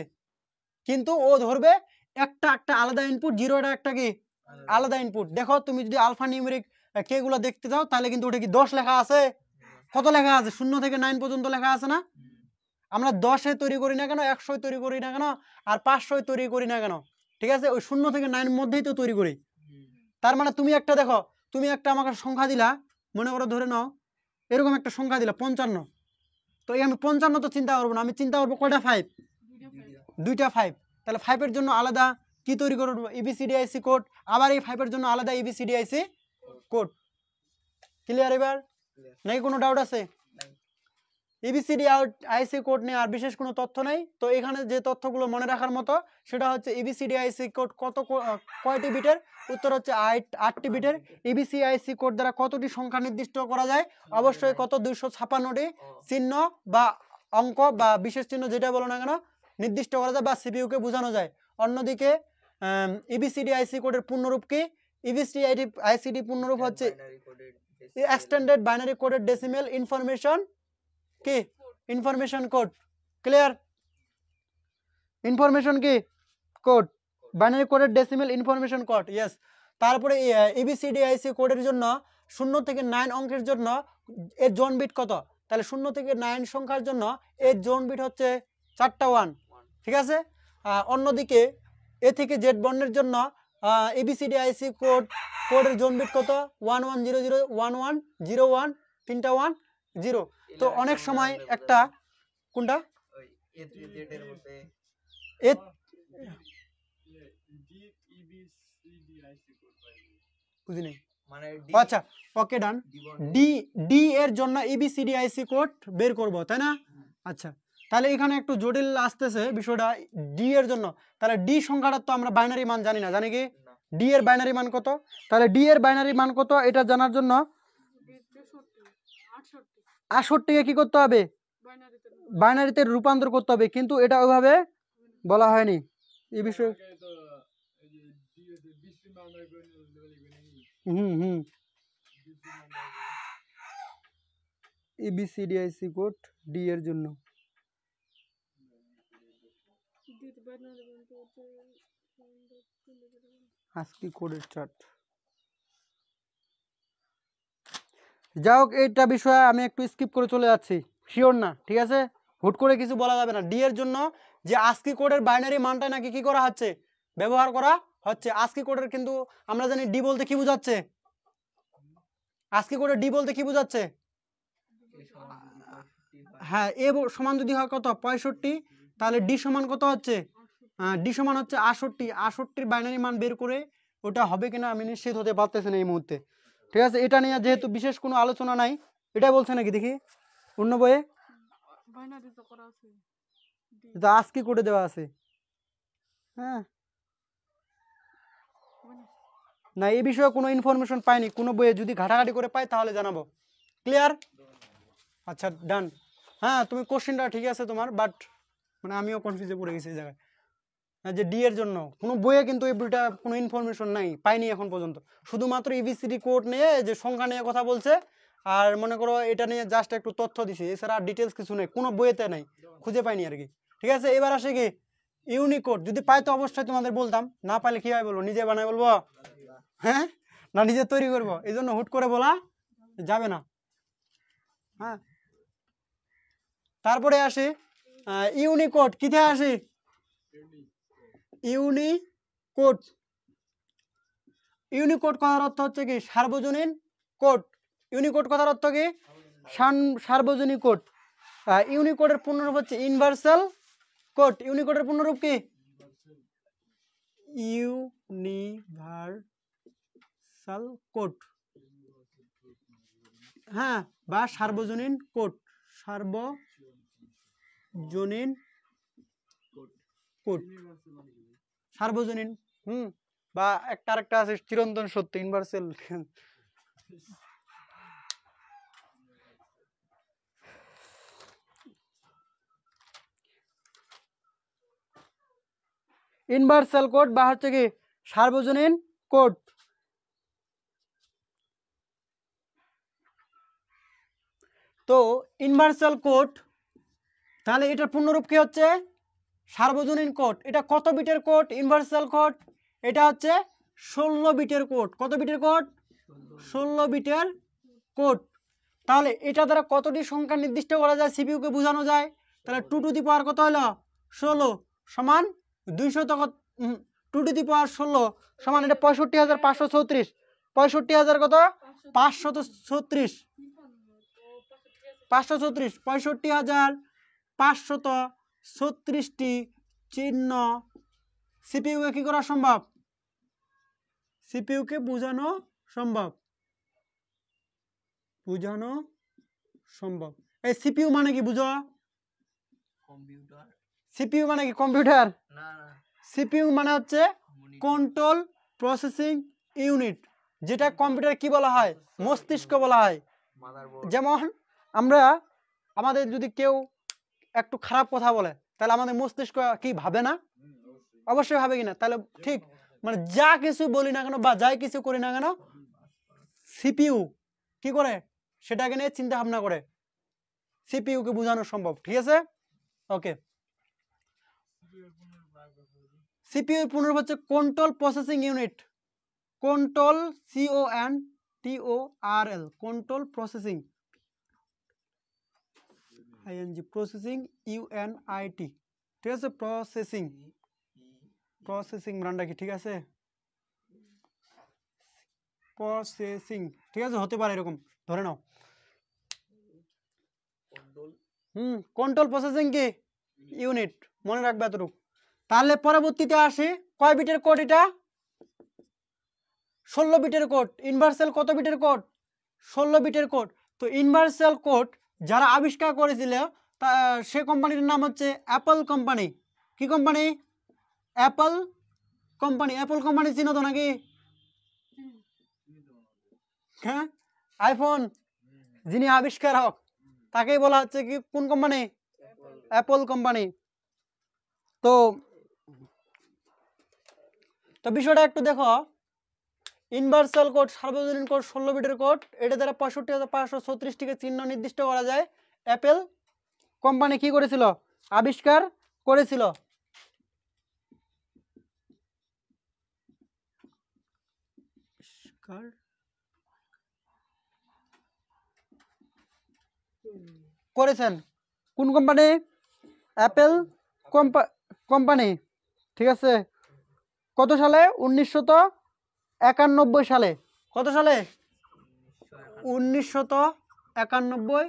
কিন্তু ও ধরবে একটা একটা আলাদা ইনপুট, 0টা একটা কি আলাদা ইনপুট। দেখো তুমি যদি আলফা নিউমেরিক কে গুলো দেখতে যাও, তাহলে কিন্তু ওটা কি 10 লেখা আছে? কত লেখা আছে? 0 থেকে 9 পর্যন্ত লেখা আছে না? আমরা 10-এ তৈরি করি না কেন, 100-এ তৈরি করি না কেন, আর 500-এ তৈরি করি না কেন? ঠিক আছে, ওই 0 থেকে 9 এর মধ্যেই তো তৈরি করি। তার মানে তুমি একটা দেখো, তুমি একটা আমাকে সংখ্যা দিলা, মনে করো ধরে নাও এরকম একটা সংখ্যা দিলা 55, তো এই আমি 55 তো চিন্তা করবো না, আমি চিন্তা করবো কয়টা 5? দুইটা 5। তাহলে 5-এর জন্য আলাদা কি তৈরি করবো? এবিসিডিআইসি কোড। আবার এই 5-এর জন্য আলাদা এবিসিডিআইসি কোড। ক্লিয়ার এবার? নাকি কোনো ডাউট আছে? এবিসিডি আইসি কোড নিয়ে আর বিশেষ কোনো তথ্য নেই। তো এখানে যে তথ্যগুলো মনে রাখার মতো সেটা হচ্ছে এবিসিডি আইসি কোড কয়টি বিটের? উত্তর হচ্ছে 8টি বিটের। এবিসিআইসি কোড দ্বারা কতটি সংখ্যা নির্দিষ্ট করা যায়? অবশ্যই কত? 256টি চিহ্ন বা অঙ্ক বা বিশেষ চিহ্ন যেটা বলো না কেন নির্দিষ্ট করা যায় বা সিপিইউ কে বোঝানো যায়। অন্যদিকে এবিসিডি আইসি কোডের পূর্ণরূপ কি? এবিসিডি আইসিডি পূর্ণরূপ হচ্ছে extended binary coded decimal information কি? Information code. ক্লিয়ার? ইনফরমেশন কি? কোড, বাইনারি কোডের ডেসিমেল ইনফরমেশন কোড। ইয়েস। তারপরে এবিসিডিআইসি কোডের জন্য 0 থেকে 9 অঙ্কের জন্য এর জোন বিট কত? তাহলে 0 থেকে 9 সংখ্যার জন্য এর জোন বিট হচ্ছে 4টা 1, ঠিক আছে? অন্যদিকে এ থেকে জেড বর্ণের জন্য এবিসিডিআইসি কোডের জোন বিট কত? 1 1 0 0 1 1 0 1, 3টা 1 0। তো অনেক সময় একটা কোনটা ওই এ থেকে জেড এর মধ্যে এ বুঝিনি। মানে ডি আচ্ছা ওকে ডান। ডি বর্ণ ডি ডি এর জন্য এবিসিডিআইসি কোড বের করব, তাই না? আচ্ছা, তাহলে এখানে একটু জটিল আসতেছে বিষয়টা ডি এর জন্য। তাহলে ডি সংখ্যাটা তো আমরা বাইনারি মান জানি না, জানি কি? না ডি এর বাইনারি মান কত? তাহলে ডি এর বাইনারি মান কত এটা জানার জন্য 68কে কি করতে হবে? বাইনারিতে রূপান্তর করতে হবে, কিন্তু এটা ওইভাবে বলা হয়নি এই বিষয়ে। হুম এবিসিডিআইসি কোড ডি এর জন্য আজকি কোডের চার্ট। যাই হোক, এইটা বিষয়ে আমি একটু স্কিপ করে চলে যাচ্ছি, শিওর না, ঠিক আছে? হুট করে কিছু বলা যাবে না। ডি এর জন্য যে আজকি কোডের বাইনারি মানটা নাকি কি করা হচ্ছে? ব্যবহার করা হচ্ছে। আজকি কোডের কিন্তু আমরা জানি ডি বলতে কি বোঝাচ্ছে? আজকি কোডের ডি বলতে কি বোঝাচ্ছে? এ সমান যদি 65 হয় হ্যাঁ, এ সমান যদি হয় কত? 65, তাহলে ডি সমান কত হচ্ছে? ডি সমান হচ্ছে 68। 68-র বাইনারি মান বের করে ওটা হবে কিনা আমি নিশ্চিত হতে পারতেছি না এই মুহূর্তে, ঠিক আছে? এটা নিয়ে যেহেতু বিশেষ কোনো আলোচনা নাই, এটা বলছে নাকি দেখি অন্য বইয়ে এটা আজকে কোডে দেওয়া আছে। হ্যাঁ, না এই বিষয়ে কোনো ইনফরমেশন পাইনি কোনো বইয়ে, যদি ঘাটাঘাটি করে পাই তাহলে জানাবো। ক্লিয়ার? আচ্ছা ডান। হ্যাঁ তুমি কোশ্চেনটা ঠিক আছে তোমার, বাট মানে আমিও কনফিউজে পড়ে গেছি এই জায়গায়। যে ডি এর জন্য কোনো বইয়ে কিন্তু এই বইটা কোনো ইনফরমেশন নাই, পাইনি এখন পর্যন্ত। শুধুমাত্র ইবিসিডি কোড নিয়ে যে সংখ্যা নিয়ে কথা বলছে, আর মনে করো এটা নিয়ে জাস্ট একটু তথ্য দিছে, এছাড়া ডিটেলস কিছু নেই, কোনো বইয়েতে নাই, খুঁজে পাইনি আর কি। ঠিক আছে, এবার আসে কি ইউনিকোড। যদি পাই তো অবশ্যই তোমাদের বলতাম, না পাইলে কি হয় বলবো, নিজে বানাই বলবো, হ্যাঁ না নিজে তৈরি করবো, এই জন্য হুট করে বলা যাবে না। হ্যাঁ, তারপরে আসি ইউনিকোড। কিতে আসি ইউনিকোড। ইউনিকোড কথার অর্থ হচ্ছে কি সার্বজনীন কোড। ইউনিকোড কথার অর্থ কি সার্বজনীন কোড। ইউনিকোডের পূর্ণরূপ হচ্ছে ইউনিভার্সাল কোড। ইউনিকোডের পূর্ণরূপ কি ইউনিভার্সাল কোড, হ্যাঁ, বা সার্বজনীন কোড, সার্বজনীন কোড, সার্বজনীন। বা একটা আরেকটা আছে চিরন্তন সত্য, ইউনিভার্সাল। ইউনিভার্সাল কোড বা হচ্ছে কি সার্বজনীন কোড। তো ইউনিভার্সাল কোড, তাহলে এটার পূর্ণরূপ কি হচ্ছে সার্বজনীন কোড। এটা কত বিটের কোড ইউনিভার্সাল কোড? এটা হচ্ছে 16 বিটের কোড। কত বিটের কোড? 16 বিটের কোড। তাহলে এটা দ্বারা কতটি সংখ্যা নির্দিষ্ট করা যায়, সিপিইউ কে বোঝানো যায়? তাহলে 2 টু দি পাওয়ার কত হলো 16 সমান 200, 2 টু দি পাওয়ার 16 সমান এটা 65,536। 65,000 কত 536, 536, 65,536টি চিহ্ন সিপিইউ কে কি করা সম্ভব, সিপিইউ কে বোঝানো সম্ভব, বোঝানো সম্ভব। এই সিপিইউ মানে কি বুঝো? কম্পিউটার। সিপিইউ মানে কি কম্পিউটার? না না, সিপিইউ মানে হচ্ছে কন্ট্রোল প্রসেসিং ইউনিট, যেটা কম্পিউটার কি বলা হয়, মস্তিষ্ক বলা হয়। মাদারবোর্ড। যেমন আমরা আমাদের যদি কেউ একটু খারাপ কথা বলে, তাহলে আমাদের মস্তিষ্ক কি ভাবে না? অবশ্যই ভাবে কিনা? তাহলে ঠিক মানে যা কিছু বলি না কেন বা যাই কিছু করি না কেন, সিপিইউ কি করে সেটাকে নিয়ে চিন্তা ভাবনা করে, সিপিইউ কে বোঝানো সম্ভব। ঠিক আছে, ওকে। সিপিইউ এর পূর্ণরূপ হচ্ছে control processing unit. Control CONTORL, control processing, processing UNIT। ঠিক আছে, প্রসেসিং, প্রসেসিং ব্র্যান্ডটা কি ঠিক আছে, প্রসেসিং ঠিক আছে, হতে পারে এরকম ধরে নাও। কন্ট্রোল প্রসেসিং কি ইউনিট, মনে রাখবে এতটুকু। তাহলে পরবর্তীতে আসি কয় বিটের কোড এটা, 16 বিটের কোড। ইউনিভার্সাল কত বিটের কোড, 16 বিটের কোড। তো ইউনিভার্সাল কোড যারা আবিষ্কার করেছিল সে কোম্পানির নাম হচ্ছে অ্যাপল কোম্পানি। কি company? Apple company. Apple company চিনো তো নাকি? হ্যাঁ, আইফোন যিনি আবিষ্কারক তাকেই বলা হচ্ছে কি কোন কোম্পানি, অ্যাপল কোম্পানি। তো তো বিষয়টা একটু দেখো, ইউনিভার্সাল কোড সার্বজনীন কোড 16 বিটের কোড, এটা দ্বারা 65,536টিকে চিহ্ন নির্দিষ্ট করা যায়। অ্যাপল কোম্পানি কি করেছিল, আবিষ্কার করেছিল। করেছেন কোন কোম্পানি, অ্যাপল কোম্পানি। ঠিক আছে, কত সালে, 1991 সালে। কত সালে? 1991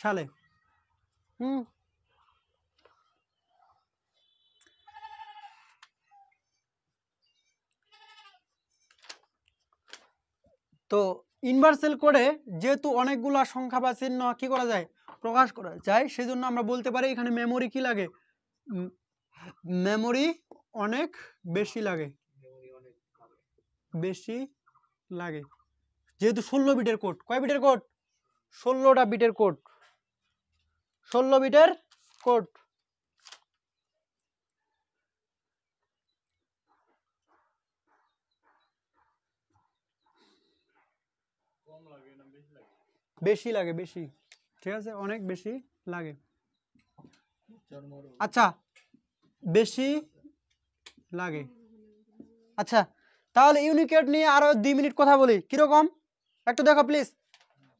সালে। তো ইউনিভার্সাল কোডে যেহেতু অনেকগুলো সংখ্যা বা চিহ্ন কি করা যায়, প্রকাশ করা যায়, সেজন্য আমরা বলতে পারি এখানে মেমোরি কি লাগে, মেমোরি অনেক বেশি লাগে, বেশি লাগে। যেহেতু 16 বিটের কোড, কয় বিটের কোড, 16টা বিটের কোড। 16 বিটের কোড। বেশি লাগে, বেশি, ঠিক আছে, অনেক বেশি লাগে। আচ্ছা, বেশি লাগে। আচ্ছা, তাহলে ইউনিকোড নিয়ে আরো 2 মিনিট কথা বলি, কিরকম একটু দেখো প্লিজ।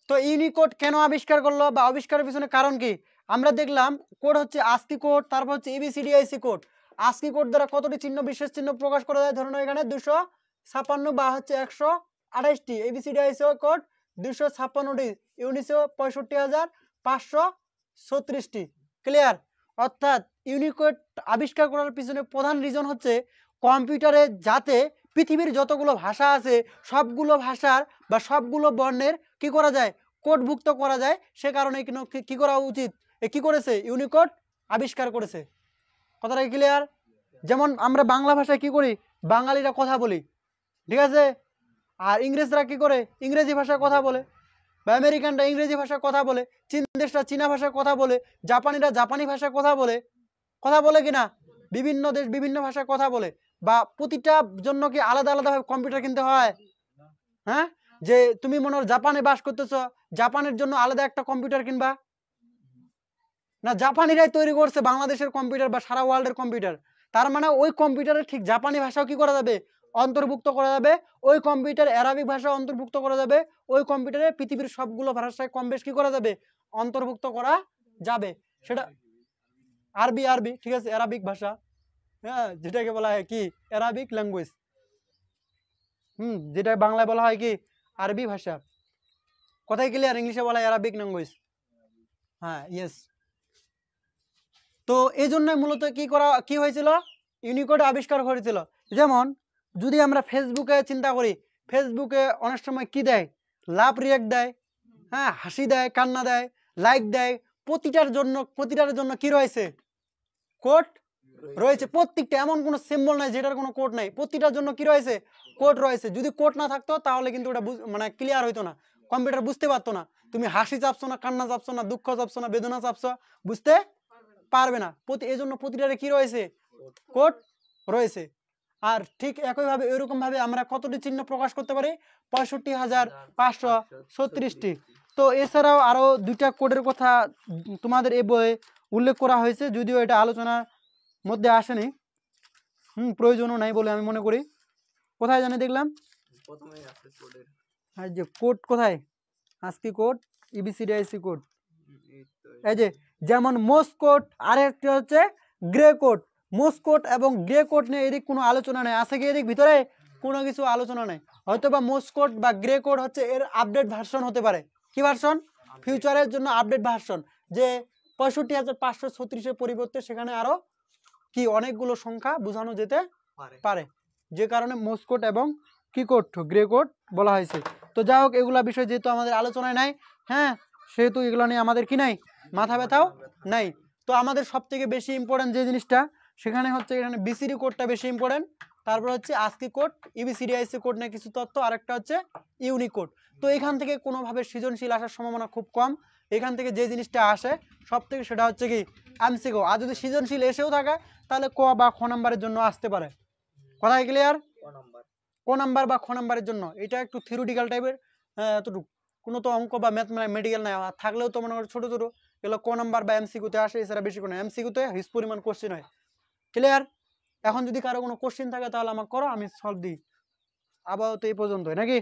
তো ইউনিকোড কেন আবিষ্কার করলো বা আবিষ্কারের পিছনে কারণ কি? আমরা দেখলাম কোড হচ্ছে আস্কি কোড, তারপর হচ্ছে এবিসিডিআইসি কোড। আস্কি কোড দ্বারা কতটি চিহ্ন বিশেষ চিহ্ন প্রকাশ করা যায়? ধরুন এখানে 256 বা হচ্ছে 128টি। এবিসিডিআইসি কোড 256টি, ইউনিসো 65,536টি। ক্লিয়ার? অর্থাৎ ইউনিকোড আবিষ্কার করার পিছনে প্রধান রিজন হচ্ছে কম্পিউটারে যাতে পৃথিবীর যতগুলো ভাষা আছে সবগুলো ভাষার বা সবগুলো বর্ণের কি করা যায়, কোডভুক্ত করা যায়। সে কারণে কি করা উচিত, কি করেছে, ইউনিকোড আবিষ্কার করেছে। কথাটা ক্লিয়ার? যেমন আমরা বাংলা ভাষায় কি করি, বাঙালিরা কথা বলি, ঠিক আছে, আর ইংরেজরা কি করে, ইংরেজি ভাষায় কথা বলে, বা আমেরিকানরা ইংরেজি ভাষায় কথা বলে, চীন দেশরা চীনা ভাষায় কথা বলে, জাপানিরা জাপানি ভাষায় কথা বলে, কথা বলে কিনা, বিভিন্ন দেশ বিভিন্ন ভাষায় কথা বলে। বা প্রতিটা জন্য কি আলাদা আলাদাভাবে কম্পিউটার কিনতে হয়? হ্যাঁ, যে তুমি মনে হয় জাপানে বাস করতেছো, জাপানের জন্য আলাদা একটা কম্পিউটার কিনবা না, জাপানিরাই তৈরি করছে বাংলাদেশের কম্পিউটার বা সারা ওয়ার্ল্ডের কম্পিউটার। তার মানে ওই কম্পিউটারে ঠিক জাপানি ভাষাও কি করা যাবে, অন্তর্ভুক্ত করা যাবে। ওই কম্পিউটার অ্যারাবিক ভাষা অন্তর্ভুক্ত করা যাবে। ওই কম্পিউটারে পৃথিবীর সবগুলো ভাষায় কম বেশ কি করা যাবে, অন্তর্ভুক্ত করা যাবে। সেটা আরবি, আরবি, ঠিক আছে, অ্যারাবিক ভাষা, হ্যাঁ, যেটাকে বলা হয় কি অ্যারাবিক ল্যাঙ্গুয়েজ। যেটা বাংলায় বলা হয় কি আরবি ভাষা। কথাই ক্লিয়ার? ইংলিশে বলা হয় অ্যারাবিক ল্যাঙ্গুয়েজ। হ্যাঁ, ইয়েস। তো এই জন্য মূলত কি হয়েছিল, ইউনিকোড আবিষ্কার করেছিল। যেমন যদি আমরা ফেসবুকে চিন্তা করি, ফেসবুকে অনেক সময় কি দেয়, লাভ রিয়াক্ট দেয়, হ্যাঁ, হাসি দেয়, কান্না দেয়, লাইক দেয়। প্রতিটার জন্য কি রয়েছে, কোড রয়েছে। প্রত্যেকটা, এমন কোনো সিম্বল নাই যেটার কোনো কোড নাই, প্রতিটার জন্য কি রয়েছে, কোড রয়েছে। যদি কোড না থাকতো তাহলে কিন্তু ওটা মানে ক্লিয়ার হইতো না, কম্পিউটার বুঝতে পারতো না। তুমি হাসি চাপছো না, কান্না চাপছো না, দুঃখ চাপছো না, বেদনা চাপছো, বুঝতে পারবে না। এই জন্য প্রতিটারে কি রয়েছে, কোড রয়েছে। আর ঠিক একইভাবে এরকম ভাবে আমরা কতটি চিহ্ন প্রকাশ করতে পারি, 65,536টি। তো এছাড়াও আরো 2টা কোডের কথা তোমাদের এই বইয়ে উল্লেখ করা হয়েছে, যদিও এটা আলোচনার মধ্যে আসেনি, প্রয়োজনও নাই বলে আমি মনে করি। কোথায় জানি দেখলাম, প্রথমেই আছে কোডের, আর যে কোড কোথায়, আজকি কোড, ইবিসিডিআইসি কোড, এই যে যেমন মোস কোড, আর একটা হচ্ছে গ্রে কোড। মোস কোড এবং গ্রে কোড নিয়ে এদিক কোনো আলোচনা নেই, আছে কি এদিক ভিতরে কোনো কিছু আলোচনা নেই। হয়তো বা মোস কোড বা গ্রে কোড হচ্ছে এর আপডেট ভার্সন হতে পারে। কি ভার্সন? ফিউচারের জন্য আপডেট ভার্সন, যে 65,536-এর পরিবর্তে সেখানে আরো কি অনেকগুলো সংখ্যা বোঝানো যেতে পারে, যে কারণে মোস কোড এবং কি কোড, গ্রে কোড বলা হয়েছে। তো যাই হোক, এগুলা বিষয় যেহেতু আমাদের আলোচনায় নাই, হ্যাঁ, সেহেতু এগুলো নিয়ে আমাদের কি নাই, মাথা ব্যথাও নাই। তো আমাদের সব থেকে বেশি ইম্পর্টেন্ট যে জিনিসটা, সেখানে হচ্ছে এখানে বিসিডি কোডটা বেশি ইম্পর্টেন্ট, তারপর হচ্ছে আস্কি কোড, ইবিসিডিআইসি কোড নিয়ে কিছু তথ্য, আরেকটা হচ্ছে ইউনিকোড। তো এখান থেকে কোনোভাবে সৃজনশীল আসার সম্ভাবনা খুব কম। এখান থেকে যে জিনিসটা আসে সব থেকে সেটা হচ্ছে কি এমসিকিউ। আর যদি সৃজনশীল এসেও থাকে তাহলে ক বা খ নাম্বারের জন্য আসতে পারে। কথাই ক্লিয়ার? ক নাম্বার বা খ নাম্বারের জন্য এটা একটু থিওরিটিক্যাল টাইপের, এতটুকু কোনো তো অঙ্ক বা ম্যাথমেটিক্যাল নাই, আর থাকলেও তো মনে করো ছোটো ছোটো, এগুলো ক নাম্বার বা এমসিকিউতে আসে, এছাড়া বেশি কোনো এমসিকিউতে হিস পরিমাণ কোশ্চেন হয়। ক্লিয়ার? এখন যদি কারো কোনো কোশ্চেন থাকে তাহলে আমাকে করো, আমি সলভ দিই। আপাতত এই পর্যন্তই নাকি?